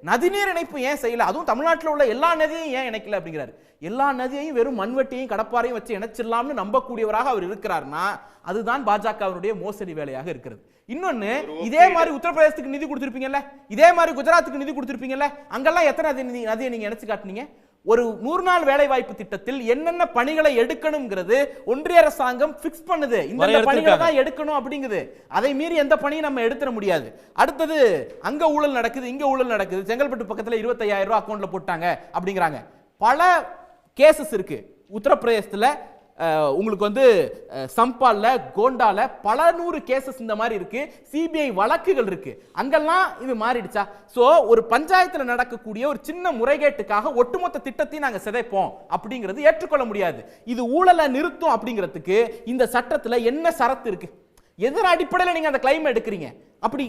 நதிநீர் இணைப்பு ஏன் செய்யல, அதுவும் தமிழ்நாட்டில் உள்ள எல்லா நதியையும் ஏன் இணைக்கல அப்படிங்கிறாரு. எல்லா நதியையும் வெறும் மண்வெட்டியையும் கடப்பாரையும் வச்சு இணைச்சிடலாம்னு நம்பக்கூடியவராக அவர் இருக்கிறார்னா அதுதான் பாஜகவினுடைய மோசடி வேலையாக இருக்கிறது. இன்னொன்னு, இதே மாதிரி உத்தரப்பிரதேசத்துக்கு நிதி கொடுத்திருப்பீங்கல்ல, இதே மாதிரி குஜராத்துக்கு நிதி கொடுத்திருப்பீங்கல்ல, அங்கெல்லாம் எத்தனை நதியை நீங்க இணைச்சு காட்டுனீங்க? ஒரு 100 நாள் வேலை வாய்ப்பு திட்டத்தில் என்னென்ன பணிகளை எடுக்கணும்ங்கிறது ஒன்றிய அரசாங்கம் பிக்ஸ் பண்ணுது, இந்த பணிகளை தான் எடுக்கணும் அப்படிங்குது. அதை மீறி எந்த பணியும் நம்ம எடுத்துட முடியாது. அடுத்தது, அங்க ஊழல் நடக்குது, இங்க ஊழல் நடக்குது, செங்கல்பட்டு பக்கத்துல 25,000 ரூபாய் அக்கௌண்ட்ல போட்டாங்க அப்படிங்கிறாங்க. பல கேசஸ் இருக்கு உத்தரப்பிரதேசத்துல, உங்களுக்கு வந்து சம்பால்ல, கோண்டால பல 100 கேசஸ் இந்த மாதிரி இருக்கு, சிபிஐ வழக்குகள் இருக்கு. அங்கெல்லாம் இது மாறிடுச்சா? சோ ஒரு பஞ்சாயத்துல நடக்கக்கூடிய ஒரு சின்ன முறைகேட்டுக்காக ஒட்டுமொத்த திட்டத்தையும் நாங்க சிதைப்போம் அப்படிங்கிறது ஏற்றுக்கொள்ள முடியாது. இது ஊழலை நிறுத்தும் அப்படிங்கிறதுக்கு இந்த சட்டத்துல என்ன சரத்து இருக்கு? எதிர அடிப்படையில் நீங்க அந்த கிளைம் எடுக்கிறீங்க? அப்படி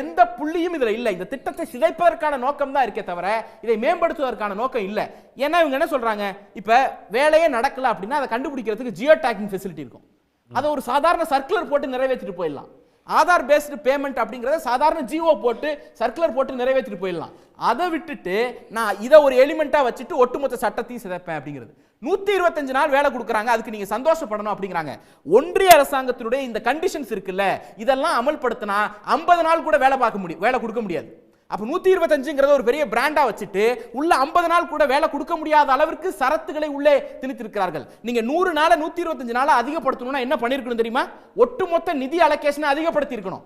எந்த புள்ளியும் இதுல இல்ல. இந்த திட்டத்தை சிதைப்பதற்கான நோக்கம் தான் இருக்கே தவிர இதை மேம்படுத்துவதற்கான நோக்கம் இல்ல. ஏன்னா இவங்க என்ன சொல்றாங்க, இப்ப வேலையே நடக்கல அப்படின்னா அதை கண்டுபிடிக்கிறதுக்கு ஜியோ டேக்கிங் ஃபெசிலிட்டி இருக்கும். அதை ஒரு சாதாரண சர்க்குலர் போட்டு நிறைவேற்றிட்டு போயிடலாம். ஆதார் பேஸ்டு பேமெண்ட் அப்படிங்கறத சாதாரண ஜிஓ போட்டு சர்க்குலர் போட்டு நிறைவேற்றிட்டு போயிடலாம். அதை விட்டுட்டு நான் இதை ஒரு எலிமெண்டா வச்சுட்டு ஒட்டுமொத்த சட்டத்தையும் சிதைப்பேன் அப்படிங்கிறது. 125 நாள் வேலை கொடுக்குறாங்க, அதுக்கு நீங்க சந்தோஷப்படணும் அப்படிங்கிறாங்க. ஒன்றிய அரசாங்கத்தினுடைய இந்த கண்டிஷன்ஸ் இருக்குல்ல, இதெல்லாம் அமல்படுத்தினா 50 நாள் கூட வேலை கொடுக்க முடியாது. அப்ப 125ங்கிறத ஒரு பெரிய பிராண்டா வச்சுட்டு உள்ள 50 நாள் கூட வேலை கொடுக்க முடியாத அளவிற்கு சரத்துகளை உள்ளே திணித்திருக்கிறார்கள். நீங்க 100 நாளை 125 நாளை அதிகப்படுத்தணும்னா என்ன பண்ணிருக்கணும் தெரியுமா? ஒட்டுமொத்த நிதி அலோகேஷனை அதிகப்படுத்தி இருக்கணும்.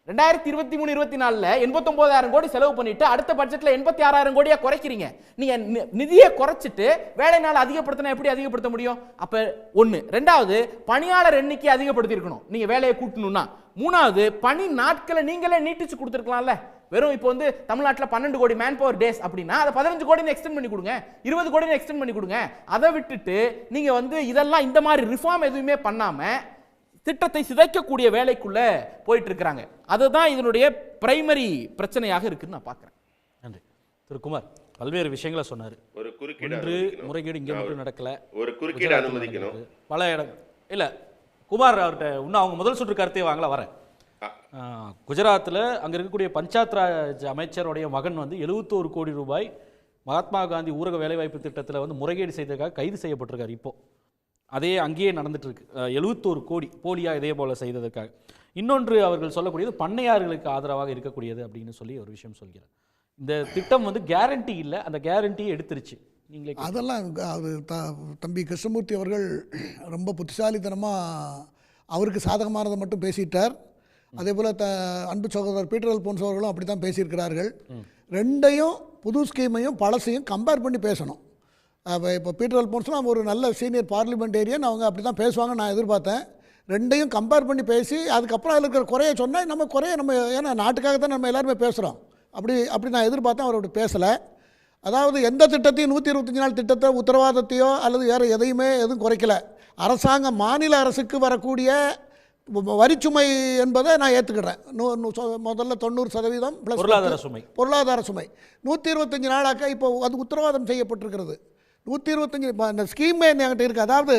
2023-24 89,000 கோடி செலவு பண்ணிட்டு அடுத்த பட்ஜெட்ல 86,000 கோடியா குறைக்கிறீங்க. நீங்க நிதியை குறைச்சிட்டு வேலை நாள் அதிகப்படுத்தினா எப்படி அதிகப்படுத்த முடியும்? அப்ப ஒண்ணு. ரெண்டாவது, பணியாளர் எண்ணிக்கை அதிகப்படுத்தி இருக்கணும் நீங்க வேலையை கூட்டணும்னா. மூணாவது, பணி நாட்களை நீங்களே நீட்டிச்சு கொடுத்துருக்கலாம்ல. வெறும் இப்போ வந்து தமிழ்நாட்டில் 12 கோடி மேன் பவர் டேஸ் அப்படின்னா அதை 15 கோடி எக்ஸ்டெண்ட் பண்ணி கொடுங்க, 20 கோடி எக்ஸ்டெண்ட் பண்ணி கொடுங்க. அதை விட்டுட்டு நீங்க வந்து இதெல்லாம் இந்த மாதிரி ரிஃபார்ம் எதுவுமே பண்ணாம திட்டத்தை சிதைக்கக்கூடிய வேலைக்குள்ள போயிட்டு இருக்காங்க. அதுதான் இதனுடைய பிரைமரி பிரச்சனையாக இருக்குன்னு நான் பார்க்கிறேன். நன்றி திரு குமார். பல்வேறு விஷயங்களை சொன்னார். ஒரு குறுக்கீடு முறைகேடு இங்கே மட்டும் நடக்கல, ஒரு குறுக்கீடு அனுமதிக்கணும் பல இடம் இல்ல. குமார் அவர்கிட்ட இன்னும் அவங்க முதல் சுற்று கருத்தை வாங்கல வரேன். குஜராத்தில் அங்கே இருக்கக்கூடிய பஞ்சாயத் ராஜ் அமைச்சருடைய மகன் வந்து 71 கோடி ரூபாய் மகாத்மா காந்தி ஊரக வேலைவாய்ப்பு திட்டத்தில் வந்து முறைகேடு செய்ததுக்காக கைது செய்யப்பட்டிருக்காரு. இப்போ அதே அங்கேயே நடந்துட்டு இருக்கு. 71 கோடி போலியா இதே போல செய்ததற்காக. இன்னொன்று அவர்கள் சொல்லக்கூடியது பண்ணையார்களுக்கு ஆதரவாக இருக்கக்கூடியது அப்படின்னு சொல்லி ஒரு விஷயம் சொல்கிறார். இந்த திட்டம் வந்து கேரண்டி இல்லை, அந்த கேரண்டியை எடுத்துருச்சு. நீங்களே அதெல்லாம் அது தம்பி கிருஷ்ணமூர்த்தி அவர்கள் ரொம்ப புத்திசாலித்தனமாக அவருக்கு சாதகமானதை மட்டும் பேசிட்டார். அதே போல் அன்பு சகோதரர் பீட்டர் அல்போன்ஸ் அவர்களும் அப்படி தான் பேசியிருக்கிறார்கள். ரெண்டையும் புது ஸ்கீமையும் பழசையும் கம்பேர் பண்ணி பேசணும். இப்போ பீட்டர் அல்போன்ஸ்லாம் ஒரு நல்ல சீனியர் பார்லிமெண்டேரியன், அவங்க அப்படி தான் பேசுவாங்க நான் எதிர்பார்த்தேன். ரெண்டையும் கம்பேர் பண்ணி பேசி அதுக்கப்புறம் அதில் இருக்கிற குறைய சொன்னால் நம்ம ஏன்னா நாட்டுக்காக தான் நம்ம எல்லாருமே பேசுகிறோம். அப்படி நான் எதிர்பார்த்தேன். அவர் அப்படி பேசலை. அதாவது எந்த திட்டத்தையும் 125 நாள் திட்டத்தை உத்தரவாதத்தையோ அல்லது வேறு எதுவும் குறைக்கல. அரசாங்கம் மாநில அரசுக்கு வரக்கூடிய வரிச்சுமை என்பதை நான் ஏற்றுக்கிறேன். முதல்ல 90% ப்ளஸ் பொருளாதார சுமை 125 நாளாக இப்போ அது உத்தரவாதம் செய்யப்பட்டிருக்கிறது. 125 அந்த ஸ்கீமே என்கிட்ட இருக்குது. அதாவது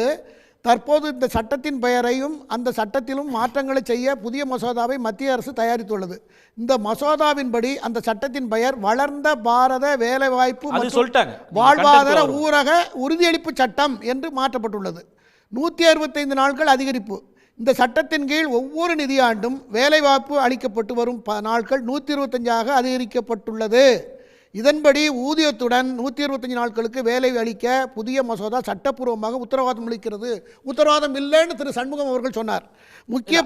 தற்போது இந்த சட்டத்தின் பெயரையும் அந்த சட்டத்திலும் மாற்றங்களை செய்ய புதிய மசோதாவை மத்திய அரசு தயாரித்துள்ளது. இந்த மசோதாவின்படி அந்த சட்டத்தின் பெயர் வளர்ந்த பாரத வேலைவாய்ப்பு வாழ்வாதார ஊரக உறுதியளிப்பு சட்டம் என்று மாற்றப்பட்டுள்ளது. 165 நாட்கள் அதிகரிப்பு. இந்த சட்டத்தின் கீழ் ஒவ்வொரு நிதியாண்டும் வேலைவாய்ப்பு அளிக்கப்பட்டு வரும் நாட்கள் 125ஆக அதிகரிக்கப்பட்டுள்ளது. இதன்படி ஊதியத்துடன் 125 நாட்களுக்கு வேலை அளிக்க புதிய மசோதா சட்டப்பூர்வமாக உத்தரவாதம் அளிக்கிறது. உத்தரவாதம் இல்லைன்னு திரு சண்முகம் அவர்கள் சொன்னார். முக்கிய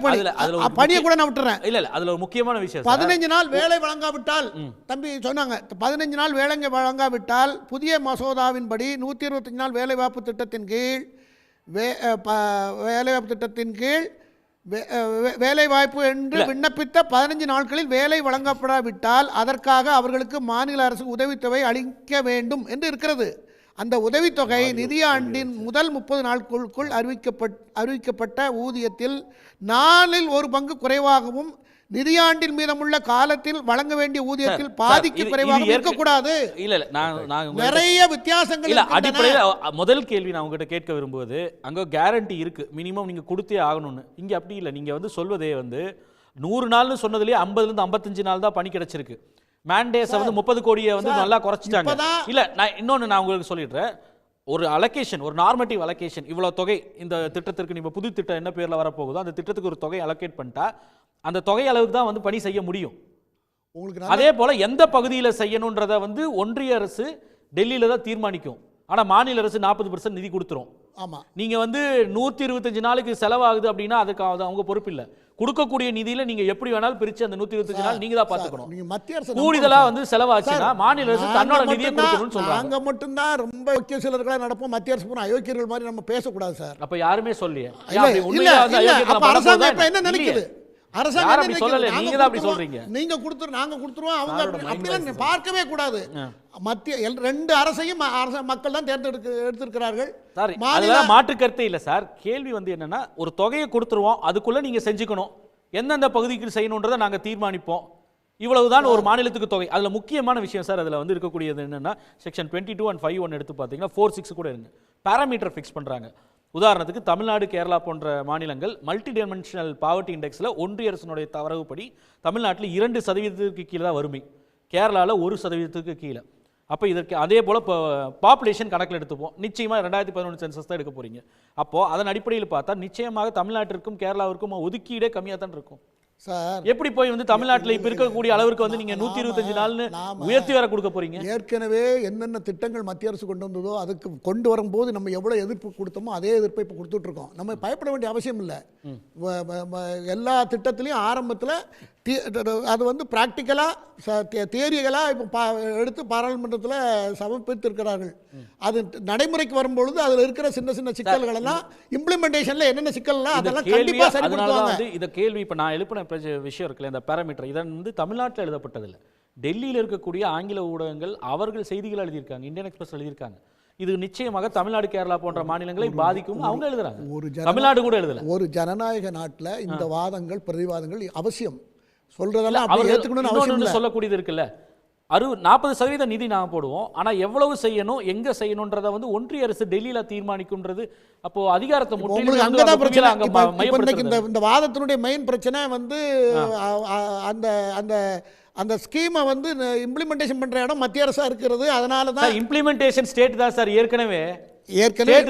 பணியை கூட நான் விட்டுறேன். இல்ல அதுல ஒரு முக்கியமான விஷயம், 15 நாள் வேலை வழங்காவிட்டால் தம்பி சொன்னாங்க, 15 நாள் வேலை வழங்காவிட்டால் புதிய மசோதாவின்படி 125 நாள் வேலைவாய்ப்பு திட்டத்தின் கீழ் வேலைவாய்ப்பு என்று விண்ணப்பித்த 15 நாட்களில் வேலை வழங்கப்படாவிட்டால் அதற்காக அவர்களுக்கு மாநில அரசு உதவித்தொகை அளிக்க வேண்டும் என்று இருக்கிறது. அந்த உதவித்தொகை நிதியாண்டின் முதல் 30 நாட்களுக்குள் அறிவிக்கப்பட்ட ஊதியத்தில் 4 1 பங்கு குறைவாகவும் நிதியாண்டின் மீதமுள்ள காலத்தில் வழங்க வேண்டிய ஊதியத்தில் பாதிக்கு குறைவாக இருக்கக்கூடாது. நிறைய வித்தியாசங்கள். அடிப்படையில் முதல் கேள்வி நான் உங்ககிட்ட கேட்க விரும்புவது, அங்க கேரண்டி இருக்கு மினிமம் நீங்க கொடுத்தே ஆகணும்னு. இங்க அப்படி இல்லை. நீங்க வந்து சொல்வதே வந்து 100 நாள்னு சொன்னதுலேயே 50லேருந்து 55 நாள் தான் பணி கிடைச்சிருக்கு. மேண்டேஸை வந்து 30 கோடியை வந்து நல்லா குறைச்சிட்டாங்க. இல்ல நான் இன்னொன்று நான் உங்களுக்கு சொல்லிடுறேன். ஒரு அலோகேஷன், ஒரு நார்மேட்டிவ் அலோகேஷன், இவ்வளோ தொகை இந்த திட்டத்திற்கு நீங்கள் புது திட்டம் என்ன பேரில் வரப்போகுதோ அந்த திட்டத்துக்கு ஒரு தொகை அலோகேட் பண்ணிட்டா அந்த தொகை அளவுக்கு தான் வந்து பணி செய்ய முடியும். அதே போல் எந்த பகுதியில் செய்யணுன்றதை வந்து ஒன்றிய அரசு டெல்லியில் தான் தீர்மானிக்கும். ஆனால் மாநில அரசு 40% நிதி கொடுத்துரும். ஆமாம், நீங்கள் வந்து 125 நாளுக்கு செலவாகுது அப்படின்னா அதுக்கு அவங்க பொறுப்பு இல்லை. கொடுக்கக்கூடிய நிதியில நீங்க எப்படி வேணாலும் பிரிச்சு அந்த 125 நாள் நீங்க தான் பாத்துக்கணும். நீங்க மத்திய அரசு கூடுதலா வந்து செலவாச்சுன்னா மாநில அரசு தன்னோட நிதியை கொடுக்கணும்னு சொல்றாங்க. நாங்க மட்டும் தான் ரொம்ப யோக்கிய சிலர்களா நடப்போம். மத்திய அரசு போன அயோக்கியர்கள் மாதிரி நம்ம பேசக்கூடாது சார். அப்ப யாருமே சொல்லியே. அரசாங்கம் இப்ப என்ன நினைக்குது? அரசாங்கம் சொல்லல, நீங்க தான் அப்படி சொல்றீங்க. நீங்க நாங்க கொடுத்துருவோம், அவங்க அப்படிலாம் பார்க்கவே கூடாது. மத்திய 2 அரசையும் மக்கள் தான் எடுத்திருக்கிறார்கள். அதெல்லாம் மாற்று கருத்தே இல்லை சார். கேள்வி வந்து என்னன்னா, ஒரு தொகையை கொடுத்துருவோம், அதுக்குள்ள நீங்க செஞ்சுக்கணும், எந்தெந்த பகுதிக்கு செய்யணுன்றதை நாங்க தீர்மானிப்போம், இவ்வளவுதான் ஒரு மாநிலத்துக்கு தொகை. அதுல முக்கியமான விஷயம் சார், அதுல வந்து இருக்கக்கூடியது என்னன்னா, செக்ஷன் 22 and 5(1) எடுத்து பாத்தீங்கன்னா 4(6) கூட இருக்கு, பாராமீட்டர் ஃபிக்ஸ் பண்றாங்க. உதாரணத்துக்கு தமிழ்நாடு, கேரளா போன்ற மாநிலங்கள் மல்டி டைமென்ஷனல் பாவர்ட்டி இண்டெக்ஸில் ஒன்றிய அரசினுடைய தரவுப்படி தமிழ்நாட்டில் 2% கீழே தான் வறுமை, கேரளாவில் 1% கீழே. அப்போ இதற்கு அதே போல் இப்போ பாப்புலேஷன் கணக்கில் எடுத்துப்போம். நிச்சயமாக 2011 சென்சஸ் தான் எடுக்க போகிறீங்க. அப்போது அதன் அடிப்படையில் பார்த்தா நிச்சயமாக தமிழ்நாட்டிற்கும் கேரளாவிற்கும் ஒதுக்கீடே கம்மியாக தான் இருக்கும் சார். எப்படி போய் வந்து தமிழ்நாட்டில் இப்போ இருக்கக்கூடிய அளவிற்கு வந்து நீங்கள் 125 நாள்னு உயர்த்தி வர கொடுக்க போறீங்க? ஏற்கனவே என்னென்ன திட்டங்கள் மத்திய அரசு கொண்டு வந்ததோ அதுக்கு கொண்டு வரும்போது நம்ம எவ்வளோ எதிர்ப்பு கொடுத்தோமோ அதே எதிர்ப்பை இப்போ கொடுத்துட்ருக்கோம். நம்ம பயப்பட வேண்டிய அவசியம் இல்லை. எல்லா திட்டத்திலையும் ஆரம்பத்தில் அது வந்து ப்ராக்டிக்கலாக தியரிகளாக இப்போ எடுத்து பாராளுமன்றத்தில் சமர்ப்பித்திருக்கிறார்கள். அது நடைமுறைக்கு வரும்பொழுது அதில் இருக்கிற சின்ன சின்ன சிக்கல்கள் எல்லாம் இம்ப்ளிமெண்டேஷனில் என்னென்ன சிக்கல்லாம் அதெல்லாம் கண்டிப்பாக சரிப்படுத்துவாங்க. இந்த கேள்வி இப்போ நான் எழுப்பின விஷயம் இருக்குல்ல, இந்த பேராமீட்டர் இதன் வந்து தமிழ்நாட்டில் எழுதப்பட்டதில்லை. டெல்லியில் இருக்கக்கூடிய ஆங்கில ஊடகங்கள் அவர்கள் செய்திகள் எழுதியிருக்காங்க, இந்தியன் எக்ஸ்பிரஸ் எழுதியிருக்காங்க. இது நிச்சயமாக தமிழ்நாடு, கேரளா போன்ற மாநிலங்களை பாதிக்கும். அவங்க எழுதுறாங்க, தமிழ்நாடு கூட எழுதல. ஒரு ஜனநாயக நாட்டில் இந்த வாதங்கள் பிரதிவாதங்கள் அவசியம். சொல்றதெல்லாம் அப்படி ஏத்துக்கணும்னு அவசியம் இல்லை. சொல்லக்கூடியது இருக்குல்ல, 40% நிதி நாம போடுவோம், ஆனா எவ்வளவு செய்யணும், எங்க செய்யணும்ன்றத வந்து ஒன்றிய அரசு டெல்லியில தீர்மானிக்கும்ன்றது. அப்போ அதிகாரத்தை உங்களுக்கு அங்கதான் பிரச்சனை. இந்த வாதத்தினுடைய மெயின் பிரச்சனை வந்து அந்த அந்த அந்த ஸ்கீமை வந்து இம்ப்ளிமெண்டேஷன் பண்ற இடம் மத்திய அரசா இருக்கிறது. அதனால தான் இம்ப்ளிமெண்டேஷன் ஸ்டேட் தான் சார். ஏற்கனவே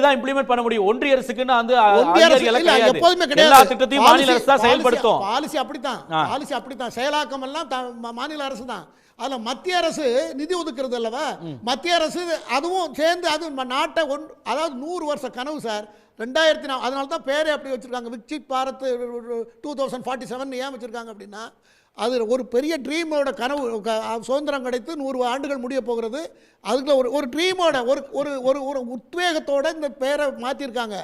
தான் இம்ப்ளிமெண்ட் பண்ண முடியும். ஒன்றிய அரசுக்குன்னு வந்து எப்போதுமே கிடையாது. எல்லா திட்டத்தையும் மாநில அரசு தான் செயல்படுத்தும். பாலிசி அப்படித்தான் செயலாக்கம் எல்லாம் மாநில அரசு தான். அதுல மத்திய அரசு நிதி ஒதுக்குறது அல்லவா, மத்திய அரசு அதுவும் சேர்ந்து அது நாட்டை அதாவது 100 வருஷ கனவு சார். 2004 அதனால தான் பேரே அப்படி வச்சிருக்காங்க, விக்சித் பாரத் 2047 ஏன் வச்சிருக்காங்க அப்படின்னா அது ஒரு பெரிய ட்ரீமோட கனவு. சுதந்திரம் கிடைத்து 100 ஆண்டுகள் முடிய போகிறது. அதுக்குள்ள ஒரு ட்ரீமோட ஒரு உத்வேகத்தோட இந்த பேரை மாற்றிருக்காங்க.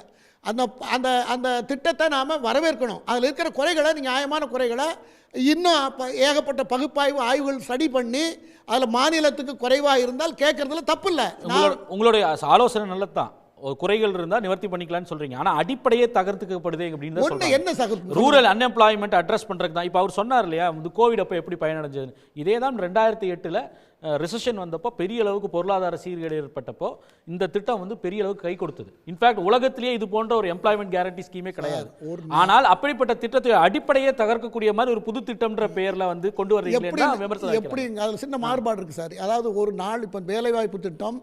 அந்த அந்த அந்த திட்டத்தை நாம் வரவேற்கணும். அதில் இருக்கிற குறைகளை, நியாயமான குறைகளை இன்னும் ஏகப்பட்ட பகுப்பாய்வு ஆய்வுகள் ஸ்டடி பண்ணி அதில் மாநிலத்துக்கு குறைவாக இருந்தால் கேட்கறதுல தப்பு இல்லை. உங்களுடைய ஆலோசனை நல்லது தான். குறைகள் இருந்தால் நிவர்த்தி பண்ணிக்கலாம்னு சொல்றீங்க. ஆனால் அடிப்படையே தகர்த்துக்கப்படுது அப்படின்னு சொல்றாங்க. என்ன ரூரல் அன்எம்ப்ளாய்மெண்ட் அட்ரஸ் பண்றதுக்கு தான். இப்போ அவர் சொன்னார் இல்லையா, இந்த கோவிட் அப்போ எப்படி பயனடைஞ்சது. இதே தான் 2008 ரிசெஷன் வந்தப்போ பெரிய அளவுக்கு பொருளாதார சீர்கேடு ஏற்பட்டப்போ இந்த திட்டம் வந்து பெரிய அளவுக்கு கை கொடுத்தது. இன்ஃபேக்ட் உலகத்திலேயே இது போன்ற ஒரு எம்ப்ளாய்மெண்ட் கேரண்டி ஸ்கீமே கிடையாது. ஆனால் அப்படிப்பட்ட திட்டத்தை அடிப்படையே தகர்க்கக்கூடிய மாதிரி ஒரு புது திட்டம்ன்ற பெயர்ல வந்து கொண்டு வர்றீங்களா? எப்படி அதில் சின்ன மாறுபாடு இருக்கு சார். அதாவது ஒரு நாள் இப்போ வேலைவாய்ப்பு திட்டம்,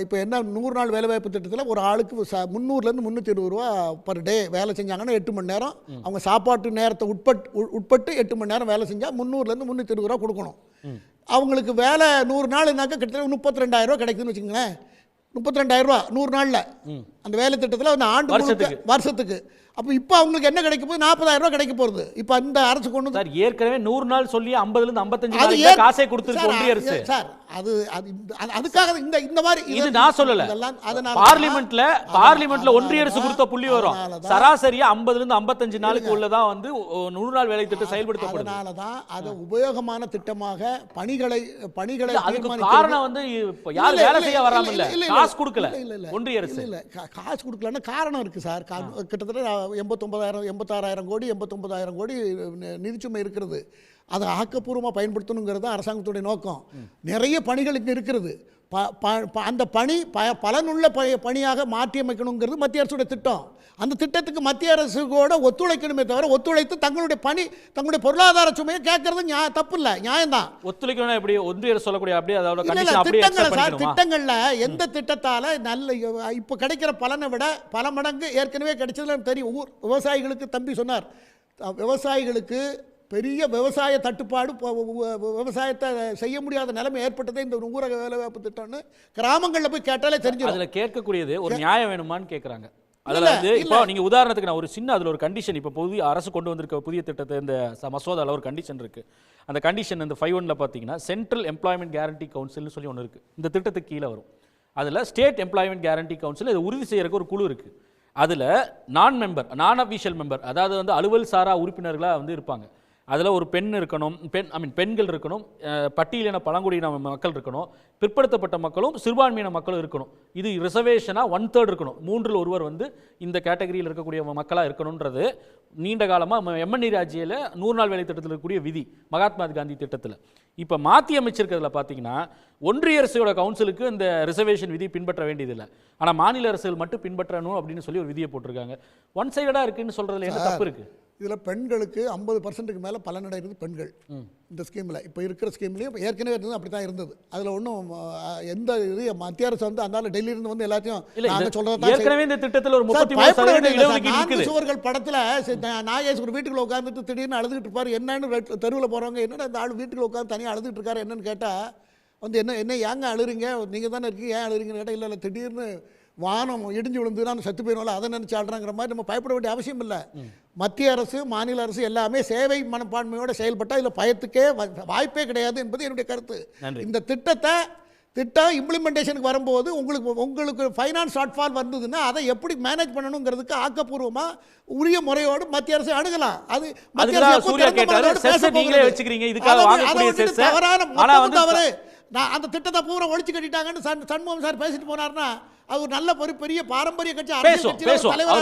இப்போ என்ன 100 நாள் வேலைவாய்ப்பு திட்டத்தில் ஒரு ஆளுக்கு 300லேருந்து 320 ரூபா பர் டே வேலை செஞ்சாங்கன்னா 8 மணி நேரம் அவங்க சாப்பாட்டு நேரத்தை உட்பட்டு 8 மணி நேரம் வேலை செஞ்சால் 300லேருந்து 320 ரூபா கொடுக்கணும். அவங்களுக்கு வேலை 100 நாள்னாக்கா கிட்டத்தட்ட 32,000 ரூபா கிடைக்குதுன்னு வச்சுக்கோங்களேன். 32,000 ரூபா 100 நாளில் அந்த வேலை திட்டத்தில் அந்த ஆண்டு வருஷத்துக்கு. அப்போ இப்போ அவங்களுக்கு என்ன கிடைக்க போகுது? 40,000 ரூபா கிடைக்க போகுது. இப்போ அந்த அரசு கொண்டு சார் ஏற்கனவே 100 நாள் சொல்லி 50லேருந்து 55 காசே கொடுத்துருக்கு ஒன்றிய அரசு சார். அதுக்காக இந்த மாதிரி இது நான் சொல்லல. பார்லிமெண்ட்ல ஒன்றிய அரசு கொடுத்த புள்ளி வரும். சராசரியா 50லேருந்து 55 நாளுக்கு உள்ளதான் வந்து 100 நாள் வேலை திட்டம் செயல்படுத்தப்படுது. அதனால தான் அது உபயோகமான திட்டமாக பணிகளை காரணம் வந்து யார் வேலை செய்ய வராம இல்ல, காசு கொடுக்கல ஒன்றிய அரசு. இல்ல காசு கொடுக்கலன்னா காரணம் இருக்கு சார். கிட்டத்தட்ட 86,000 கோடி 89,000 கோடி நிதிச்சுமை இருக்கிறது. அதை ஆக்கப்பூர்வமாக பயன்படுத்தணுங்கிறது அரசாங்கத்துடைய நோக்கம். நிறைய பணிகளுக்கு இருக்கிறது. அந்த பணி பலனுள்ள பணியாக மாற்றியமைக்கணுங்கிறது மத்திய அரசுடைய திட்டம். அந்த திட்டத்துக்கு மத்திய அரசு கூட ஒத்துழைக்கணுமே தவிர ஒத்துழைத்து தங்களுடைய பொருளாதார சுமையை கேட்கறது தப்பு இல்லை, நியாயம்தான். ஒத்துழைக்கணும் எப்படி ஒன்றிய அரசு சொல்லக்கூடிய அப்படியே திட்டங்கள்ல எந்த திட்டத்தால நல்ல இப்போ கிடைக்கிற பலனை விட பல மடங்கு ஏற்கனவே கிடைச்சதுல தெரியும். விவசாயிகளுக்கு தம்பி சொன்னார், விவசாயிகளுக்கு பெரிய விவசாய தட்டுப்பாடு, விவசாயத்தை செய்ய முடியாத நிலைமை ஏற்பட்டதே இந்த ஊரக வேலைவாய்ப்பு திட்டம்னு கிராமங்களில் போய் கேட்டாலே தெரிஞ்சு. அதில் கேட்கக்கூடியது ஒரு நியாயம் வேணுமான்னு கேட்குறாங்க. அதில் வந்து இப்போ நீங்கள் உதாரணத்துக்கு நான் ஒரு சின்ன அதில் ஒரு கண்டிஷன், இப்போ புதிய அரசு கொண்டு வந்திருக்க புதிய திட்டத்தை இந்த மசோதாவில் ஒரு கண்டிஷன் இருக்குது. அந்த கண்டிஷன் இந்த 5(1) பார்த்தீங்கன்னா சென்ட்ரல் எம்ப்ளாய்மெண்ட் கேரண்டி கவுன்சில்னு சொல்லி ஒன்று இருக்குது. இந்த திட்டத்துக்கு கீழே வரும். அதில் ஸ்டேட் எம்ப்ளாய்மெண்ட் கேரண்டி கவுன்சில் இதை உறுதி செய்யறதுக்கு ஒரு குழு இருக்குது. அதில் நான் அஃபீஷியல் மெம்பர், அதாவது வந்து அலுவல் சாரா உறுப்பினர்களாக வந்து இருப்பாங்க. அதில் ஒரு பெண் இருக்கணும், பெண்கள் இருக்கணும், பட்டியலின பழங்குடியின மக்கள் இருக்கணும், பிற்படுத்தப்பட்ட மக்களும் சிறுபான்மையின மக்களும் இருக்கணும். இது ரிசர்வேஷனாக 1/3 இருக்கணும். 3ல் 1 வந்து இந்த கேட்டகரியில் இருக்கக்கூடிய மக்களாக இருக்கணுன்றது நீண்ட காலமாக எம்என்இ ராஜ்யில் 100 நாள் வேலை திட்டத்தில் இருக்கக்கூடிய விதி, மகாத்மா காந்தி திட்டத்தில். இப்போ மாற்றி அமைச்சிருக்கிறதுல பார்த்தீங்கன்னா ஒன்றிய அரசோட கவுன்சிலுக்கு இந்த ரிசர்வேஷன் விதி பின்பற்ற வேண்டியதில்லை, ஆனால் மாநில அரசுகள் மட்டும் பின்பற்றணும் அப்படின்னு சொல்லி ஒரு விதியை போட்டிருக்காங்க. ஒன் சைடடாக இருக்குன்னு சொல்கிறதுல என்ன தப்பு இருக்குது? இதில் பெண்களுக்கு 50%க்கு மேலே பலனடைகிறது பெண்கள். இந்த ஸ்கீமில் இப்போ இருக்கிற ஸ்கீம்லேயும் இப்போ ஏற்கனவே இருந்தது அப்படி தான் இருந்தது. அதில் ஒன்றும் எந்த இது மத்திய அரசு வந்து அந்த டெல்லியிலேருந்து வந்து எல்லாத்தையும் ஏற்கனவே இந்த திட்டத்தில் ஒரு 33% சுவர்கள் படத்தில் நாகேஷ் ஒரு வீட்டுக்குள்ள உட்காந்துட்டு திடீர்னு அழுதுகிட்டு இருப்பார். என்னன்னு தெருவில் போகிறவங்க என்னென்ன இந்த ஆள் வீட்டுக்குள்ள உட்காந்து தனியாக அழுதுகிட்டு இருக்காரு என்னன்னு கேட்டால் வந்து என்ன ஏங்க அழுறீங்க, நீங்கள் தானே இருக்கீங்க, ஏன் அழுறீங்கன்னு கேட்டால் இல்லை திடீர்னு வானம் இடிஞ்சு விழுந்து நான் செத்து போயிடும்ல அதை நினச்சி ஆடுறாங்கிற மாதிரி நம்ம பயப்பட வேண்டிய அவசியம் இல்லை. மத்திய அரசு மாநில அரசு எல்லாமே சேவை மனப்பான்மையோடு செயல்பட்டால் இதில் பயத்துக்கே வாய்ப்பே கிடையாது என்பது என்னுடைய கருத்து. இந்த திட்டம் இம்ப்ளிமெண்டேஷனுக்கு வரும்போது உங்களுக்கு ஃபைனான்ஸ் ஷார்ட்ஃபால் வந்ததுன்னா அதை எப்படி மேனேஜ் பண்ணணுங்கிறதுக்கு ஆக்கப்பூர்வமாக உரிய முறையோடு மத்திய அரசு அணுகலாம். அது தவறு. நான் அந்த திட்டத்தை பூரா ஒழிச்சு கட்டிட்டாங்கன்னு சண்முகம் சார் பேசிட்டு போனார்னா அது ஒரு நல்ல பெரிய பாரம்பரிய கட்சி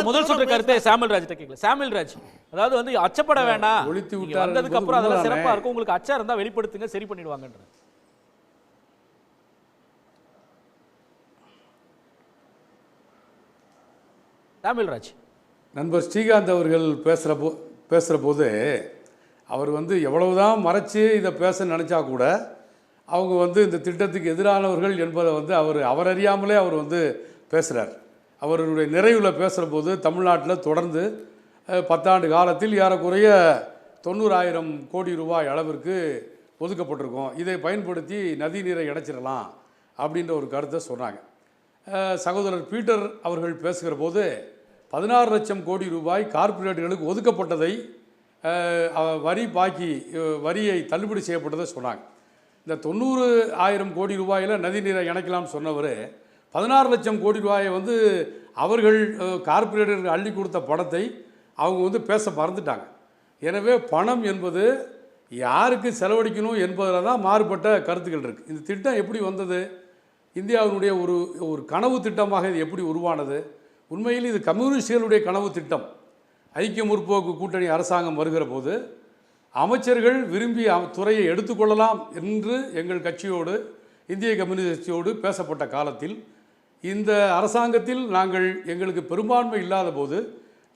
முதல் சொல்ற கருத்தை சாமுவேல் ராஜ் கேட்கல. சாமுவேல் ராஜ் அதாவது வந்து அச்சப்பட வேண்டாம், வந்ததுக்கு அப்புறம் அதெல்லாம் சிறப்பா இருக்கும், உங்களுக்கு அச்சம் இருந்தா வெளிப்படுத்துங்க, சரி பண்ணிடுவாங்கன்ற. சாமுவேல் ராஜ் நண்பர் ஸ்ரீகாந்த் அவர்கள் பேசுகிற போது அவர் வந்து எவ்வளவுதான் மறைச்சு இதை பேச நினச்சா கூட அவங்க வந்து இந்த திட்டத்துக்கு எதிரானவர்கள் என்பதை வந்து அவர் அறியாமலே அவர் வந்து பேசுகிறார். அவருடைய நிறைவில் பேசுகிற போது தமிழ்நாட்டில் தொடர்ந்து 10 ஆண்டு காலத்தில் ஏறக்குறைய 90,000 கோடி ரூபாய் அளவிற்கு ஒதுக்கப்பட்டிருக்கும், இதை பயன்படுத்தி நதி நீரை இணைச்சிடலாம் அப்படின்ற ஒரு கருத்தை சொன்னாங்க. சகோதரர் பீட்டர் அவர்கள் பேசுகிற போது 16 லட்சம் கோடி ரூபாய் கார்ப்பரேட்டுகளுக்கு ஒதுக்கப்பட்டதை வரியை தள்ளுபடி செய்யப்பட்டதை சொன்னாங்க. இந்த 90,000 கோடி ரூபாயில் நதி நீரை இணைக்கலாம்னு சொன்னவர் 16 லட்சம் கோடி ரூபாயை வந்து அவர்கள் கார்ப்பரேட்டர்கள் அள்ளி கொடுத்த பணத்தை அவங்க வந்து பேச மறந்துட்டாங்க. எனவே பணம் என்பது யாருக்கு செலவழிக்கணும் என்பதில் தான் மாறுபட்ட கருத்துக்கள் இருக்குது. இந்த திட்டம் எப்படி வந்தது, இந்தியாவினுடைய ஒரு கனவு திட்டமாக இது எப்படி உருவானது? உண்மையில் இது கம்யூனிஸ்டுகளுடைய கனவு திட்டம். ஐக்கிய முற்போக்கு கூட்டணி அரசாங்கம் வருகிற போது அமைச்சர்கள் விரும்பி துறையை எடுத்துக்கொள்ளலாம் என்று எங்கள் கட்சியோடு இந்திய கம்யூனிஸ்ட் கட்சியோடு பேசப்பட்ட காலத்தில் இந்த அரசாங்கத்தில் எங்களுக்கு பெரும்பான்மை இல்லாத போது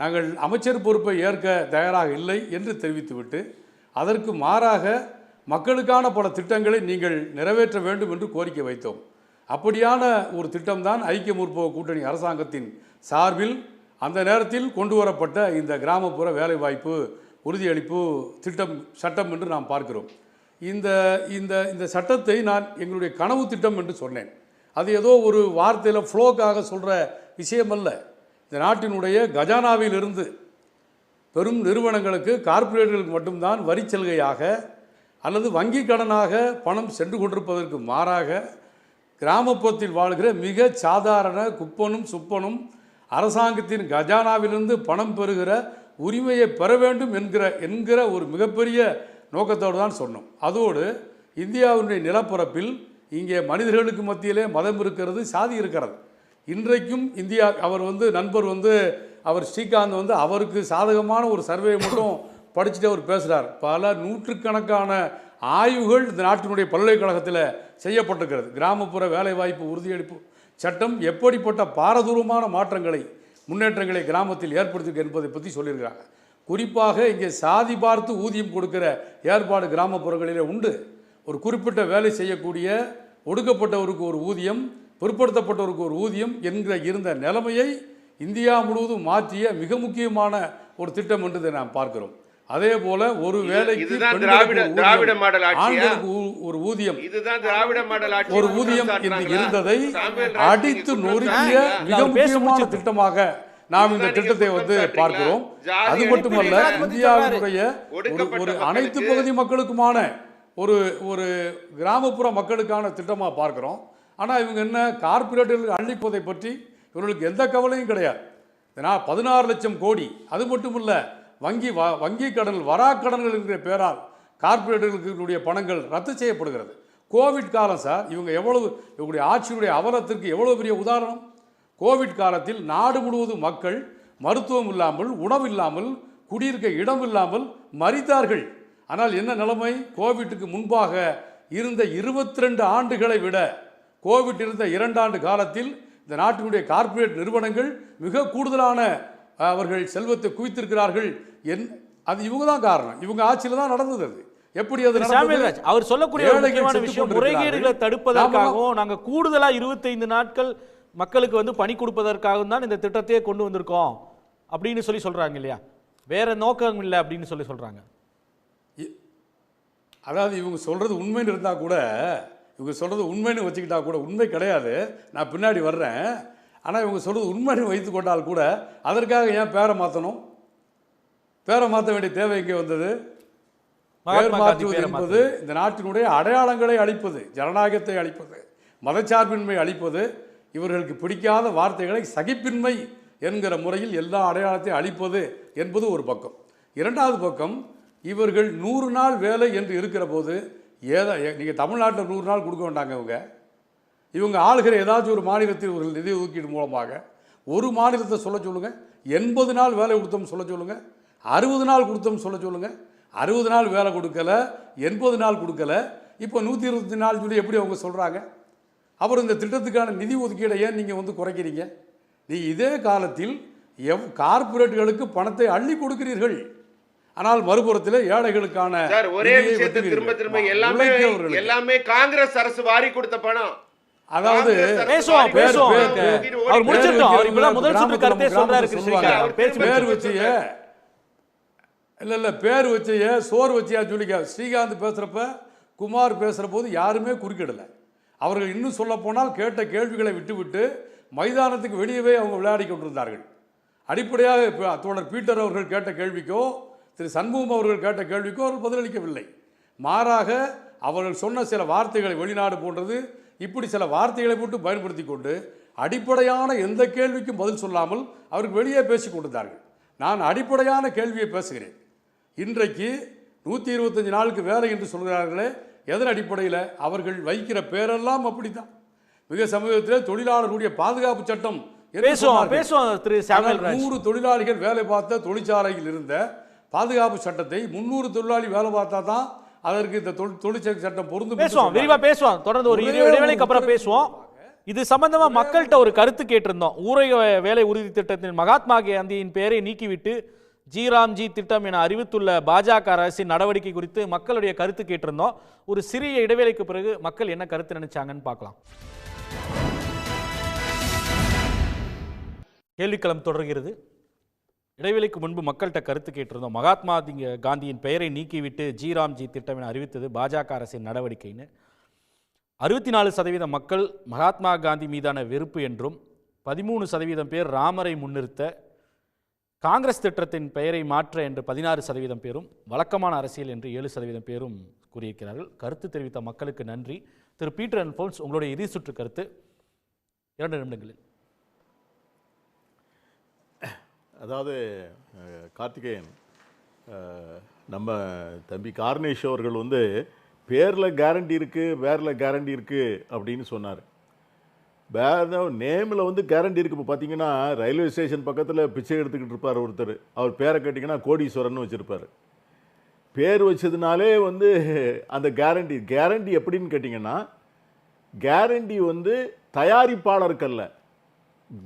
நாங்கள் அமைச்சர் பொறுப்பை ஏற்க தயாராக இல்லை என்று தெரிவித்துவிட்டு அதற்கு மாறாக மக்களுக்கான பல திட்டங்களை நீங்கள் நிறைவேற்ற வேண்டும் என்று கோரிக்கை வைத்தோம். அப்படியான ஒரு திட்டம்தான் ஐக்கிய முற்போக்கு கூட்டணி அரசாங்கத்தின் சார்பில் அந்த நேரத்தில் கொண்டு வரப்பட்ட இந்த கிராமப்புற வேலைவாய்ப்பு உறுதியளிப்பு சட்டம் என்று நாம் பார்க்கிறோம். இந்த சட்டத்தை நான் எங்களுடைய கனவு திட்டம் என்று சொன்னேன். அது ஏதோ ஒரு வார்த்தையில் ஃப்ளோக்காக சொல்கிற விஷயம் அல்ல. இந்த நாட்டினுடைய கஜானாவிலிருந்து பெரும் நிறுவனங்களுக்கு கார்ப்பரேட்டுகளுக்கு மட்டும்தான் வரி சலுகையாக அல்லது வங்கி கடனாக பணம் சென்று கொண்டிருப்பதற்கு மாறாக கிராமப்புறத்தில் வாழ்கிற மிக சாதாரண குப்பனும் சுப்பனும் அரசாங்கத்தின் கஜானாவிலிருந்து பணம் பெறுகிற உரிமையை பெற வேண்டும் என்கிற ஒரு மிகப்பெரிய நோக்கத்தோடு தான் சொன்னோம். அதோடு இந்தியாவினுடைய நிலப்பரப்பில் இங்கே மனிதர்களுக்கு மத்தியிலே மதம் இருக்கிறது, சாதி இருக்கிறது. இன்றைக்கும் இந்தியா அவர் ஸ்ரீகாந்த் அவருக்கு சாதகமான ஒரு சர்வேயை மட்டும் படிச்சுட்டு அவர் பேசுகிறார். பல நூற்றுக்கணக்கான ஆய்வுகள் இந்த நாட்டினுடைய பல்கலைக்கழகத்தில் செய்யப்பட்டிருக்கிறது. கிராமப்புற வேலைவாய்ப்பு உறுதியளிப்பு சட்டம் எப்படிப்பட்ட பாரதூரமான முன்னேற்றங்களை கிராமத்தில் ஏற்படுத்தியிருக்கு என்பதை பற்றி சொல்லியிருக்கிறாங்க. குறிப்பாக இங்கே சாதி பார்த்து ஊதியம் கொடுக்கிற ஏற்பாடு கிராமப்புறங்களிலே உண்டு. ஒரு குறிப்பிட்ட வேலை செய்யக்கூடிய ஒடுக்கப்பட்டவருக்கு ஒரு ஊதியம், பிற்படுத்தப்பட்டவருக்கு ஒரு ஊதியம் என்கிற இருந்த நிலைமையை இந்தியா முழுவதும் மாற்றிய மிக முக்கியமான ஒரு திட்டம் என்று நாம் பார்க்கிறோம். அதே போல ஒரு வேலைக்கு ஆண்களுக்கு ஒரு ஊதியம் ஒரு ஊதியம் இருந்ததை அடித்து நொறுக்கிய மிக முக்கியமான திட்டமாக நாம் இந்த திட்டத்தை பார்க்கிறோம். அது மட்டுமல்ல, இந்தியாவினுடைய ஒரு அனைத்து பகுதி மக்களுக்குமான ஒரு கிராமப்புற மக்களுக்கான திட்டமாக பார்க்கிறோம். ஆனால் இவங்க என்ன கார்ப்பரேட்டுகளுக்கு அள்ளிப்பதை பற்றி இவர்களுக்கு எந்த கவலையும் கிடையாது. 16 லட்சம் கோடி, அது மட்டும் இல்லை, வங்கி கடன் வராக்கடன்கள் என்கிற பேரால் கார்ப்பரேட்டுகளுடைய பணங்கள் ரத்து செய்யப்படுகிறது. கோவிட் காலம் சார், இவங்களுடைய ஆட்சியுடைய அவலத்திற்கு எவ்வளவு பெரிய உதாரணம். கோவிட் காலத்தில் நாடு முழுவதும் மக்கள் மருத்துவம் இல்லாமல், உணவு இல்லாமல், குடியிருக்க இடம் இல்லாமல் மரித்தார்கள். ஆனால் என்ன நிலைமை? கோவிட்டுக்கு முன்பாக இருந்த 22 ஆண்டுகளை விட கோவிட் இருந்த 2 ஆண்டு காலத்தில் இந்த நாட்டினுடைய கார்ப்பரேட் நிறுவனங்கள் மிக கூடுதலான அவர்கள் செல்வத்தை குவித்திருக்கிறார்கள். அது இவங்க தான் காரணம். இவங்க ஆட்சியில் தான் நடந்தது. அது எப்படி அது சாமியல்ராஜ் அவர் சொல்லக்கூடிய ஒரு முக்கியமான விஷயம், முறைகேடுகளை தடுப்பதற்காகவும் நாங்கள் கூடுதலாக 25 நாட்கள் மக்களுக்கு வந்து பணி கொடுப்பதற்காகவும் தான் இந்த திட்டத்தையே கொண்டு வந்திருக்கோம் அப்படின்னு சொல்றாங்க இல்லையா? வேற நோக்கம் இல்லை அப்படின்னு சொல்றாங்க. அதாவது இவங்க சொல்றது உண்மைன்னு இருந்தா கூட, இவங்க சொல்றது உண்மைன்னு வச்சுக்கிட்டா கூட உண்மை கிடையாது. நான் பின்னாடி வர்றேன். ஆனால் இவங்க சொல்றது உண்மைன்னு வைத்து கொண்டால் கூட அதற்காக ஏன் பேரை மாற்றணும்? பேரை மாற்ற வேண்டிய தேவை எங்கே வந்தது? பேர் மாற்றுவது என்பது இந்த நாட்டினுடைய அடையாளங்களை அழிப்பது, ஜனநாயகத்தை அழிப்பது, மதச்சார்பின்மை அழிப்பது, இவர்களுக்கு பிடிக்காத வார்த்தைகளை சகிப்பின்மை என்கிற முறையில் எல்லா அடையாளத்தையும் அழிப்பது என்பது ஒரு பக்கம். இரண்டாவது பக்கம், இவர்கள் 100 நாள் வேலை என்று இருக்கிற போது நீங்கள் தமிழ்நாட்டில் 100 நாள் கொடுக்க வேண்டாங்க. இவங்க ஆளுகிற ஏதாச்சும் ஒரு மாநிலத்தில் இவர்கள் நிதி ஒதுக்கீடு மூலமாக ஒரு மாநிலத்தை சொல்ல சொல்லுங்கள், 80 நாள் வேலை கொடுத்தோம் சொல்ல சொல்லுங்கள், 60 நாள் கொடுத்தோம் சொல்ல சொல்லுங்கள். 60 நாள் வேலை கொடுக்கல, 80 நாள் கொடுக்கல, இப்போ 120 நாள் சொல்லி எப்படி அவங்க சொல்கிறாங்க? அப்புறம் இந்த திட்டத்துக்கான நிதி ஒதுக்கீடை ஏன் நீங்கள் வந்து குறைக்கிறீங்க? இதே காலத்தில் கார்ப்பரேட்டுகளுக்கு பணத்தை அள்ளி கொடுக்கிறீர்கள். ஆனால் மறுபுறத்தில் ஏழைகளுக்கான ஒரே விஷயத்தை திரும்ப திரும்ப எல்லாமே காங்கிரஸ் அரசு வாரி கொடுத்த பணம். அதாவது பேர் வச்சைய சோறு வச்சியா சொல்லிக்க. ஸ்ரீகாந்த் பேசுறப்ப, குமார் பேசுற போது யாருமே குறுக்கிடலை. அவர்கள் இன்னும் சொல்ல போனால் கேட்ட கேள்விகளை விட்டுவிட்டு மைதானத்துக்கு வெளியவே அவங்க விளையாடி கொண்டிருந்தார்கள். அடிப்படையாக தோழர் பீட்டர் அவர்கள் கேட்ட கேள்விக்கோ, திரு சண்முகம் அவர்கள் கேட்ட கேள்விக்கோ அவர்கள் பதிலளிக்கவில்லை. மாறாக அவர்கள் சொன்ன சில வார்த்தைகளை, வெளிநாடு போன்றது, இப்படி சில வார்த்தைகளை போட்டு பயன்படுத்தி கொண்டு அடிப்படையான எந்த கேள்விக்கும் பதில் சொல்லாமல் அவருக்கு வெளியே பேசி கொண்டிருந்தார்கள். நான் அடிப்படையான கேள்வியை பேசுகிறேன். இன்றைக்கு 125 நாளுக்கு வேலை என்று சொல்கிறார்களே, எதன் அடிப்படையில்? அவர்கள் வைக்கிற பேரெல்லாம் அப்படித்தான். மிக சமீபத்தில் தொழிலாளர்களுடைய பாதுகாப்பு சட்டம் 100 தொழிலாளிகள் வேலை பார்த்த தொழிற்சாலையில் இருந்த பாதுகாப்பு சட்டத்தை 300 தொழிலாளி வேலை பார்த்தா தான் அதற்கு இந்த தொழிற்சங்க சட்டம் பொருந்தும். விரிவா பேசுவோம். தொடர்ந்து ஒரு இடைவேளைக்கு அப்புறம் பேசுவோம். இது சம்பந்தமா மக்கள்கிட்ட ஒரு கருத்து கேட்டிருந்தோம். ஊரக வேலை உறுதி திட்டத்தின் மகாத்மா காந்தியின் பெயரை நீக்கிவிட்டு ஜி திட்டம் என அறிவித்துள்ள பாஜக அரசின் நடவடிக்கை குறித்து மக்களுடைய கருத்து கேட்டிருந்தோம். ஒரு சிறிய இடைவேளைக்கு பிறகு மக்கள் என்ன கருத்து நினைச்சாங்கன்னு பார்க்கலாம். கேள்விக்களம் தொடர்கிறது. இடைவெளிக்கு முன்பு மக்கள்கிட்ட கருத்து கேட்டிருந்தோம். மகாத்மா காந்தியின் பெயரை நீக்கிவிட்டு ஜி திட்டம் என அறிவித்தது பாஜக அரசின் நடவடிக்கைன்னு. 64% மக்கள் மகாத்மா காந்தி மீதான வெறுப்பு என்றும், 13% பேர் ராமரை முன்னிறுத்த, காங்கிரஸ் திட்டத்தின் பெயரை மாற்ற என்று 16% பேரும், வழக்கமான அரசியல் என்று 7% பேரும் கூறியிருக்கிறார்கள். கருத்து தெரிவித்த மக்களுக்கு நன்றி. திரு பீட்டர் அல்போன்ஸ், உங்களுடைய இறுதி சுற்று கருத்து 2 நிமிடங்களில். அதாவது கார்த்திகேயன், நம்ம தம்பி கார்னேஷ் அவர்கள் வந்து பேரில் கேரண்டி இருக்குது, வேரில் கேரண்டி இருக்குது அப்படின்னு சொன்னார். நேமில் வந்து கேரண்டி இருக்குது. இப்போ பார்த்தீங்கன்னா ரயில்வே ஸ்டேஷன் பக்கத்தில் பிச்சை எடுத்துக்கிட்டு இருப்பார் ஒருத்தர். அவர் பேரை கேட்டிங்கன்னா கோடீஸ்வரன் வச்சுருப்பார். பேர் வச்சதுனாலே வந்து அந்த கேரண்டி எப்படின்னு கேட்டிங்கன்னா, கேரண்டி வந்து தயாரிப்பாளருக்கல்ல,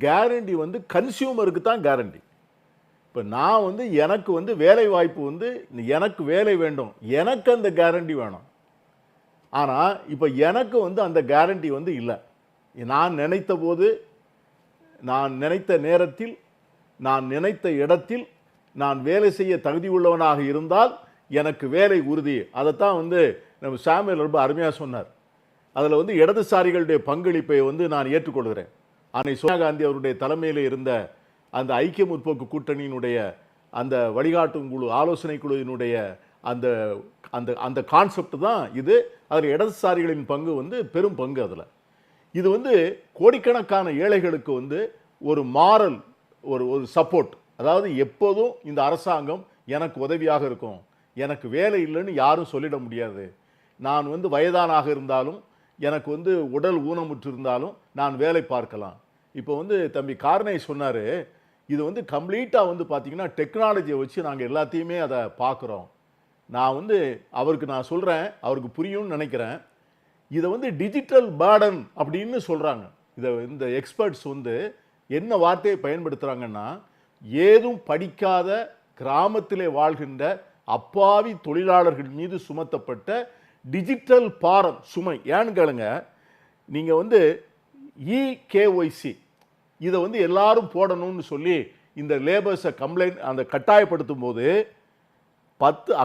கேரண்டி வந்து கன்சியூமருக்கு தான் கேரண்டி. இப்போ நான் வந்து எனக்கு வந்து வேலை வாய்ப்பு வந்து எனக்கு வேலை வேண்டும், எனக்கு அந்த கேரண்டி வேணும். ஆனால் இப்போ எனக்கு வந்து அந்த கேரண்டி வந்து இல்லை. நான் நினைத்த போது, நான் நினைத்த நேரத்தில், நான் நினைத்த இடத்தில் நான் வேலை செய்ய தகுதி உள்ளவனாக இருந்தால் எனக்கு வேலை உறுதி. அதைத்தான் வந்து நம்ம சாமுவேல் ரொம்ப அருமையாக சொன்னார். அதில் வந்து இடதுசாரிகளுடைய பங்களிப்பை வந்து நான் ஏற்றுக்கொள்கிறேன். அன்னை சோனியா காந்தி அவருடைய தலைமையில் இருந்த அந்த ஐக்கிய முற்போக்கு கூட்டணியினுடைய அந்த வழிகாட்டும் குழு, ஆலோசனை குழுவினுடைய அந்த அந்த அந்த கான்செப்ட் தான் இது. அதில் இடதுசாரிகளின் பங்கு வந்து பெரும் பங்கு. அதில் இது வந்து கோடிக்கணக்கான ஏழைகளுக்கு வந்து ஒரு மாரல் ஒரு சப்போர்ட். அதாவது எப்போதும் இந்த அரசாங்கம் எனக்கு உதவியாக இருக்கும். எனக்கு வேலை இல்லைன்னு யாரும் சொல்லிட முடியாது. நான் வந்து வயதானாக இருந்தாலும் எனக்கு வந்து உடல் ஊனமுற்று இருந்தாலும் நான் வேலை பார்க்கலாம். இப்போ வந்து தம்பி கார்னை சொன்னார், இது வந்து கம்ப்ளீட்டாக வந்து பார்த்தீங்கன்னா டெக்னாலஜியை வச்சு நாங்கள் எல்லாத்தையுமே அதை பார்க்குறோம். நான் வந்து அவருக்கு நான் சொல்கிறேன், அவருக்கு புரியும்னு நினைக்கிறேன். இதை வந்து டிஜிட்டல் பேர்டன் அப்படின்னு சொல்கிறாங்க. இதை இந்த எக்ஸ்பர்ட்ஸ் வந்து என்ன வார்த்தையை பயன்படுத்துகிறாங்கன்னா, ஏதும் படிக்காத கிராமத்திலே வாழ்கின்ற அப்பாவி தொழிலாளர்கள் மீது சுமத்தப்பட்ட டிஜிட்டல் பாரம் சுமை. ஏன்னு கேளுங்க, நீங்கள் வந்து இகேஒய்சி இதை வந்து எல்லாரும் போடணும்னு சொல்லி இந்த லேபர்ஸை கம்ப்ளைண்ட் அந்த கட்டாயப்படுத்தும் போது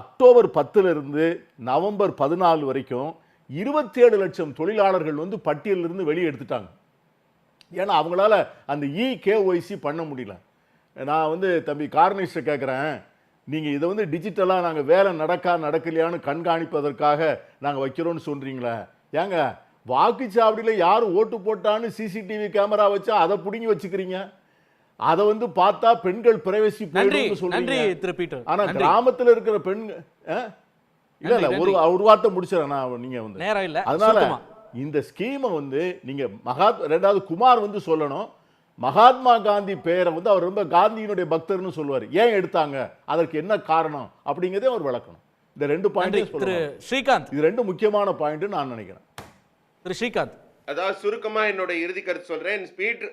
அக்டோபர் 10 நவம்பர் 14 வரைக்கும் 27 லட்சம் தொழிலாளர்கள் வந்து பட்டியலிருந்து வெளியே எடுத்துட்டாங்க. ஏன்னா அவங்களால அந்த இகேஒய்சி பண்ண முடியல. நான் வந்து தம்பி கார்னிஷை கேட்குறேன், நீங்கள் இதை வந்து டிஜிட்டலாக நாங்கள் வேலை நடக்கலையான்னு கண்காணிப்பதற்காக நாங்கள் வைக்கிறோன்னு சொல்கிறீங்களே, ஏங்க வாக்குச்சாவடியில் யார் ஓட்டு போட்டான்னு சிசிடிவி கேமரா வச்சா அதை பிடுங்கி வச்சுக்கிறீங்க. அதை வந்து பார்த்தா பெண்கள் பிரைவசி சொல்றீங்க. ஆனா கிராமத்தில் இருக்கிற பெண்கள் இல்ல ஒரு வார்த்தை முடிச்சிடறேன் நான், நீங்க வந்து நேரம் இல்ல. அதனால இந்த ஸ்கீமை வந்து நீங்க ரெண்டாவது குமார் வந்து சொல்லணும், மகாத்மா காந்தி பெயரை வந்து அவர் ரொம்ப காந்தியினுடைய பக்தர்னு சொல்லுவார். ஏன் எடுத்தாங்க, அதற்கு என்ன காரணம் அப்படிங்கிறதே அவர் விளக்கணும். இந்த 2 பாயிண்ட் ஸ்ரீகாந்த், இது 2 முக்கியமான பாயிண்ட் நான் நினைக்கிறேன். திரு ஸ்ரீகாந்த், அதாவது சுருக்கமா என்னோட இறுதி கருத்து சொல்றேன்.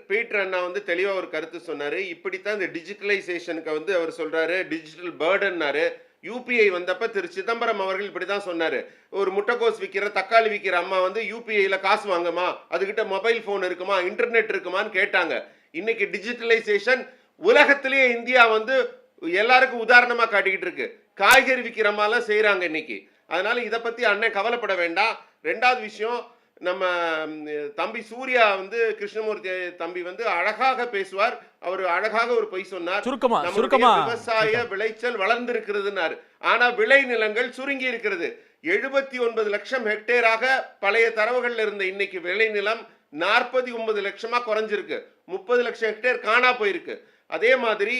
பீட்டர் அண்ணா வந்து தெளிவா ஒரு கருத்து சொன்னாரு. இப்படித்தான் இந்த டிஜிட்டலைசேஷனுக்கு வந்து அவர் சொல்றாரு டிஜிட்டல் பேர்டன்னாரு. யூபிஐ வந்தப்ப திரு சிதம்பரம் அவர்கள் இப்படிதான் சொன்னாரு. ஒரு முட்டைக்கோஸ் விற்கிற தக்காளி விற்கிற அம்மா வந்து யூபிஐல காசு வாங்கம்மா, அதுகிட்ட மொபைல் போன் இருக்குமா, இன்டர்நெட் இருக்குமான்னு கேட்டாங்க. இன்னைக்கு டிஜிட்டலைசேஷன் உலகத்திலேயே இந்தியா வந்து எல்லாருக்கும் உதாரணமா காட்டிக்கிட்டு இருக்கு. காய்கறி விற்கிற அம்மாலாம் செய்யறாங்க இன்னைக்கு. அதனால இதை பத்தி அண்ணன் கவலைப்பட வேண்டாம். 2வது விஷயம், நம்ம தம்பி சூர்யா வந்து கிருஷ்ணமூர்த்தி தம்பி வந்து அழகாக பேசுவார். அவர் அழகாக ஒரு பொய் சொன்னார். விவசாய விளைச்சல் வளர்ந்திருக்கிறதுனாரு, ஆனா விளை நிலங்கள் சுருங்கி இருக்கிறது. 79 லட்சம் ஹெக்டேராக பழைய தரவுகள்ல இருந்த இன்னைக்கு விளை நிலம் 49 லட்சமா குறைஞ்சிருக்கு. 30 லட்சம் ஹெக்டேர் காணா போயிருக்கு. அதே மாதிரி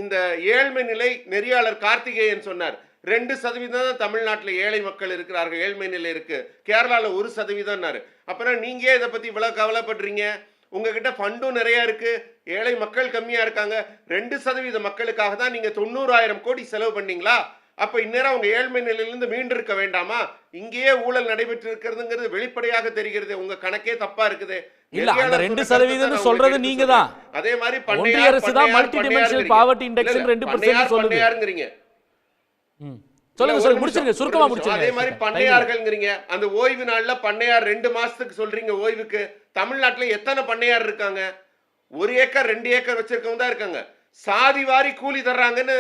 இந்த ஏழ்மை நிலை நெறியாளர் கார்த்திகேயன் சொன்னார், 2% தான் தமிழ்நாட்டில் ஏழை மக்கள் இருக்கிறார்கள், ஏழ்மை நிலை இருக்கு. கேரளாவில் 1%. அப்புறம் நீங்க இதை பத்தி இவ்வளவு கவலைப்படுறீங்க? உங்ககிட்ட ஃபண்டும் நிறைய இருக்கு, ஏழை மக்கள் கம்மியா இருக்காங்க. 2% மக்களுக்காக தான் நீங்க 90,000 கோடி செலவு பண்ணீங்களா? அப்ப இந்நேரம் அவங்க ஏழ்மை நிலையிலிருந்து மீண்டு இருக்க வேண்டாமா? இங்கேயே ஊழல் நடைபெற்று இருக்கிறதுங்கிறது வெளிப்படையாக தெரிகிறது. உங்க கணக்கே தப்பா இருக்குது. இல்ல, அந்த 2% சொல்றது நீங்க தான். அதே மாதிரி ஒன்றிய அரசு தான் மல்டி டிமென்ஷனல் பாவர்ட்டி இண்டெக்ஸ் 2% சொல்லுங்க. சொல்லுங்க, முடிச்சிருங்க, சுருக்கமா முடிச்சிருங்க. அதே மாதிரி பண்ணையார்கள்ங்கறீங்க. அந்த ஓய்வு நாள்ல பண்ணையார் 2 மாசத்துக்கு சொல்றீங்க ஓய்வுக்கு. தமிழ்நாட்டுல எத்தனை பண்ணையார் இருக்காங்க? 1 ஏக்கர் 2 ஏக்கர் வச்சிருக்கவங்க தான் இருக்காங்க. சாதிவாரி கூலி தர்றாங்கன்னு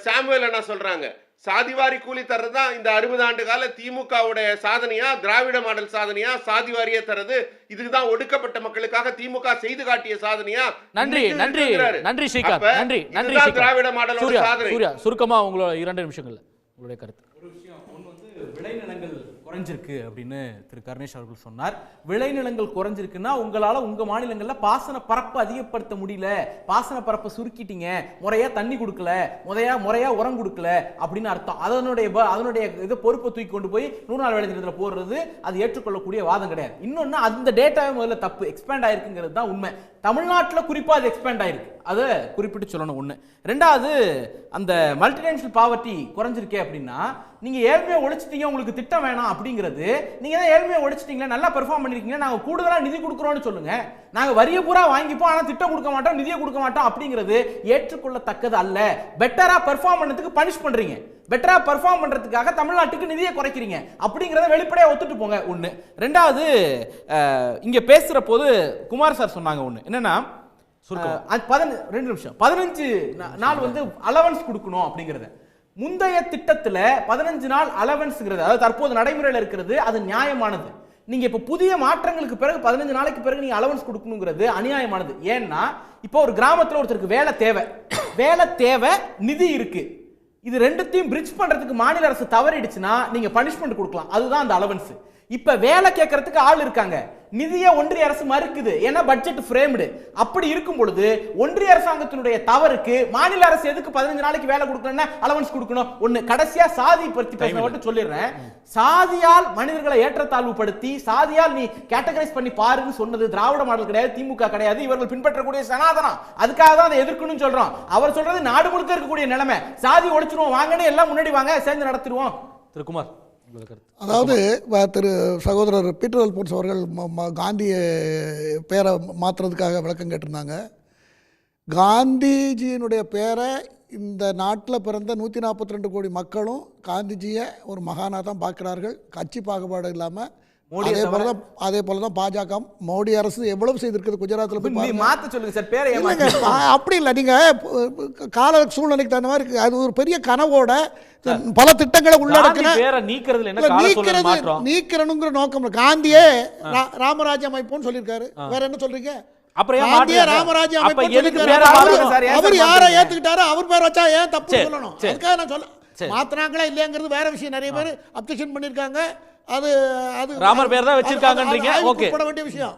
சாமுவேல் அண்ணா சொல்றாங்க. சாதிவாரி கூலி தர்றதுதான் இந்த 60 ஆண்டு கால திமுகவுடைய சாதனையா, திராவிட மாடல் சாதனையா? சாதிவாரியே தரது இதுதான் ஒடுக்கப்பட்ட மக்களுக்காக திமுக செய்து காட்டிய சாதனையா? நன்றி நன்றி நன்றி ஸ்ரீகாந்த், நன்றி நன்றி. திராவிட மாடலோட சாதனை. சூர்யா, சுருக்கமா உங்களோட 2 நிமிஷங்கள்ல உங்களுடைய கருத்து. ஒரு விஷயம், ஒன்று வந்து விளைநிலங்கள் குறைஞ்சிருக்கு அப்படின்னு திரு கருணேஷ் அவர்கள் சொன்னார். விளைநிலங்கள் குறைஞ்சிருக்குன்னா உங்களால் உங்கள் மாநிலங்களில் பாசன பரப்பு அதிகப்படுத்த முடியல, பாசன பரப்பை சுருக்கிட்டீங்க, முறையாக தண்ணி கொடுக்கல, முறையாக உரம் கொடுக்கல அப்படின்னு அர்த்தம். அதனுடைய இதை பொறுப்பை தூக்கி கொண்டு போய் 100 நாள் வேலை திட்டத்தில் போடுறது அது ஏற்றுக்கொள்ளக்கூடிய வாதம் கிடையாது. இன்னொன்று, அந்த டேட்டாவே முதல்ல தப்பு, எக்ஸ்பேண்ட் ஆயிருக்குங்கிறது தான் உண்மை. தமிழ்நாட்டில் குறிப்பாக அது எக்ஸ்பேண்ட் ஆயிருக்கு, அதை குறிப்பிட்டு சொல்லணும். 1. 2வது, அந்த மல்டிடென்ஷியல் பாவர்ட்டி குறைஞ்சிருக்கே அப்படின்னா நீங்க ஏழ்மையை ஒழிச்சிட்டீங்க, உங்களுக்கு திட்டம் வேணாம் அப்படிங்கிறது. நீங்க தான் ஏழ்மையை ஒழிச்சிட்டீங்களா, நல்லா பெர்ஃபார்ம் பண்ணிருக்கீங்க, நாங்க கூடுதலா நிதி கொடுக்குறோம்னு சொல்லுங்க. நாங்க வரிய பூரா வாங்கிப்போம், ஆனா திட்டம் கொடுக்க மாட்டோம், நிதியை கொடுக்க மாட்டோம் அப்படிங்கிறது ஏற்றுக்கொள்ளத்தக்கது அல்ல. பெட்டரா பெர்ஃபார்ம் பண்ணதுக்கு பனிஷ் பண்றீங்க, பெட்டரா பெர்ஃபார்ம் பண்றதுக்காக தமிழ்நாட்டுக்கு நிதியை குறைக்கிறீங்க அப்படிங்கறத வெளிப்படையா ஒத்துட்டு போங்க. 1. 2வது, இங்க பேசுற போது குமார் சார் சொன்னாங்க ஒண்ணு, என்னன்னா 2 நிமிஷம் 15 நாள் வந்து அலவன்ஸ் கொடுக்கணும் அப்படிங்கறத. முந்தைய திட்டத்துல 15 நாள் அலவன்ஸ்ங்கிறது, அதாவது தற்போது நடைமுறையில் இருக்கிறது, அது நியாயமானது. நீங்க இப்ப புதிய மாற்றங்களுக்கு பிறகு 15 நாளைக்கு பிறகு நீங்க அலவன்ஸ் கொடுக்கணுங்கிறது அநியாயமானது. ஏன்னா இப்போ ஒரு கிராமத்துல ஒருத்தருக்கு வேலை தேவை, நிதி இருக்கு, இது ரெண்டுத்தையும் பிரிட்ஜ் பண்றதுக்கு மாநில அரசு தவறிடுச்சுன்னா நீங்க பனிஷ்மெண்ட் கொடுக்கலாம், அதுதான் அந்த அலவன்ஸ். இப்ப வேலை கேட்கறதுக்கு ஆள் இருக்காங்க, நிதியை ஒன்றிய அரசு மறுக்குது, ஏன்னா பட்ஜெட் ஃப்ரேம்டு. அப்படி இருக்கும் பொழுது ஒன்றிய அரசாங்கத்தினுடைய தவறுக்கு மாநில அரசு எதுக்கு 15 நாளைக்கு வேலை கொடுக்கணும்னா அலவன்ஸ் கொடுக்கணும்? ஒண்ணு. கடைசியா சாதி பத்தி பேச மட்டும் சொல்லிடுறேன். சாதியால் மனிதர்களை ஏற்றத்தாழ்வு படுத்தி சாதியால் நீ கேட்டகரைஸ் பண்ணி பாருன்னு சொன்னது திராவிட மாடல் கிடையாது, திமுக கிடையாது, இவர்கள் பின்பற்றக்கூடிய சனாதனம். அதுக்காக தான் அதை எதிர்க்கணும்னு சொல்றோம். அவர் சொல்றது நாடு முழுக்க இருக்கக்கூடிய நிலைமை. சாதி ஒழிச்சிருவோம் வாங்கன்னு எல்லாம் முன்னாடி வாங்க, சேர்ந்து நடத்திடுவோம். திருக்குமார், அதாவது திரு சகோதரர் பீட்டர் அல்போன்ஸ் அவர்கள் காந்திய பேரை மாற்றுறதுக்காக விளக்கம் கேட்டிருந்தாங்க. காந்திஜியினுடைய பேரை இந்த நாட்டில் பிறந்த 142 கோடி மக்களும் காந்திஜியை ஒரு மகானாக தான் பார்க்கிறார்கள், கட்சி பாகுபாடு இல்லாமல். அதே போல தான் பாஜக மோடி அரசு எவ்வளவு செய்திருக்குது குஜராத்தில் போய் மாத்த சொல்லுங்க சார் பேரை. அப்படி இல்லை, நீங்கள் கால சூழ்நிலைக்கு தகுந்த மாதிரி அது ஒரு பெரிய கனவோட பல திட்டங்களை நீக்கிறனுங்கிற நோக்கம். காந்தியே ராமராஜ்ய அமைப்புன்னு சொல்லியிருக்காரு, வேற என்ன சொல்றீங்க? ராமராஜ்ய அமைப்பு அவர் யாரை ஏத்துக்கிட்டாரு, அவர் பேர் வச்சா ஏன் தப்பு சொல்லணும்? அதுக்காக நான் சொல்ல மாத்தினாங்களா இல்லையாங்கிறது வேற விஷயம். நிறைய பேர் அப்ஜெக்ஷன் பண்ணியிருக்காங்க. அது அது ராமர் பேர் தான் வச்சிருக்காங்கன்றீங்க. ஓகே, போட வேண்டிய விஷயம்.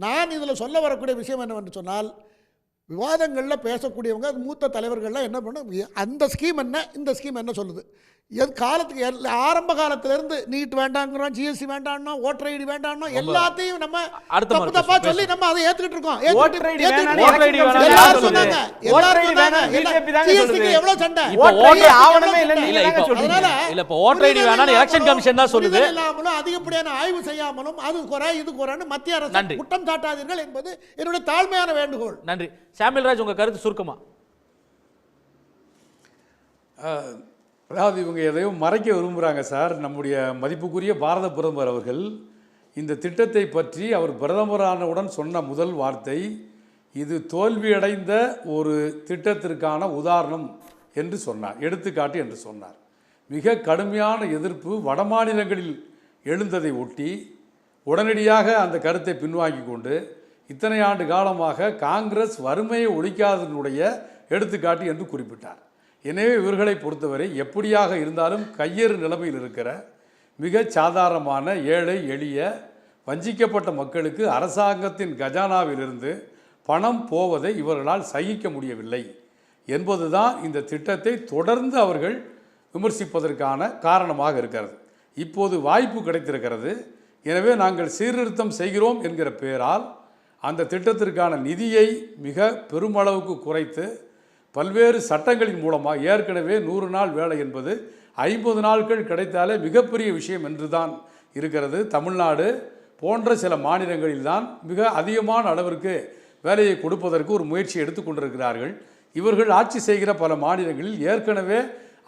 நான் இதுல சொல்ல வரக்கூடிய விஷயம் என்னவென்று சொன்னால், விவாதங்களில் பேசக்கூடியவங்க மூத்த தலைவர்கள்லாம் என்ன பண்ண, அந்த ஸ்கீம் என்ன, இந்த ஸ்கீம் என்ன சொல்லுது, காலத்துக்கு ஆரம்ப காலத்திலிருந்து நீட் வேண்டாங்கிறோம், ஜிஎஸ்டி வேண்டாம்னா, ஓட்டர் ஐடி வேண்டாம்னா, எல்லாத்தையும் நம்ம தப்பு தப்பா சொல்லி நம்ம அதை ஏத்துக்கிட்டு இருக்கோம். அதிகப்படியான ஆய்வு செய்யாமலும் அது குறை இது குறைன்னு மத்திய அரசு குற்றம் சாட்டாதீர்கள் என்பது என்னுடைய தாழ்மையான வேண்டுகோள். நன்றி. சாமுவேல் ராஜ், உங்க கருத்து சுருக்கமா? அதாவது இவங்க எதையும் மறைக்க விரும்புகிறாங்க சார். நம்முடைய மதிப்புக்குரிய பாரத பிரதமர் அவர்கள் இந்த திட்டத்தை பற்றி அவர் பிரதமரானவுடன் சொன்ன முதல் வார்த்தை, இது தோல்வியடைந்த ஒரு திட்டத்திற்கான உதாரணம் என்று சொன்னார், எடுத்துக்காட்டு என்று சொன்னார். மிக கடுமையான எதிர்ப்பு வடமாநிலங்களில் எழுந்ததை ஒட்டி உடனடியாக அந்த கருத்தை பின்வாங்கி கொண்டு இத்தனை ஆண்டு காலமாக காங்கிரஸ் வறுமையை ஒழிக்காததனுடைய எடுத்துக்காட்டு என்று குறிப்பிட்டார். எனவே இவர்களை பொறுத்தவரை எப்படியாக இருந்தாலும் கையேறு நிலைமையில் இருக்கிற மிக சாதாரணமான ஏழை எளிய வஞ்சிக்கப்பட்ட மக்களுக்கு அரசாங்கத்தின் கஜானாவிலிருந்து பணம் போவதை இவர்களால் சகிக்க முடியவில்லை என்பதுதான் இந்த திட்டத்தை தொடர்ந்து அவர்கள் விமர்சிப்பதற்கான காரணமாக இருக்கிறது. இப்போது வாய்ப்பு கிடைத்திருக்கிறது. எனவே நாங்கள் சீர்திருத்தம் செய்கிறோம் என்கிற பெயரால் அந்த திட்டத்திற்கான நிதியை மிக பெருமளவுக்கு குறைத்து பல்வேறு சட்டங்களின் மூலமாக ஏற்கனவே 100 நாள் வேலை என்பது 50 நாட்கள் கிடைத்தாலே மிகப்பெரிய விஷயம் என்று தான் இருக்கிறது. தமிழ்நாடு போன்ற சில மாநிலங்களில்தான் மிக அதிகமான அளவிற்கு வேலையை கொடுப்பதற்கு ஒரு முயற்சி எடுத்துக்கொண்டிருக்கிறார்கள். இவர்கள் ஆட்சி செய்கிற பல மாநிலங்களில் ஏற்கனவே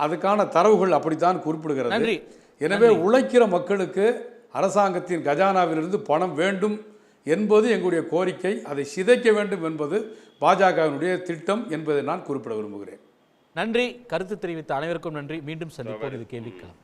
அதுக்கான தரவுகள் அப்படித்தான் குறிப்பிடுகிறது. எனவே உழைக்கிற மக்களுக்கு அரசாங்கத்தின் கஜானாவிலிருந்து பணம் வேண்டும் என்பது எங்களுடைய கோரிக்கை. அதை சிதைக்க வேண்டும் என்பது பாஜகவினுடைய திட்டம் என்பதை நான் குறிப்பிட விரும்புகிறேன். நன்றி. கருத்து தெரிவித்த அனைவருக்கும் நன்றி. மீண்டும் சந்திப்போம். இது கேள்விக்கலாம்.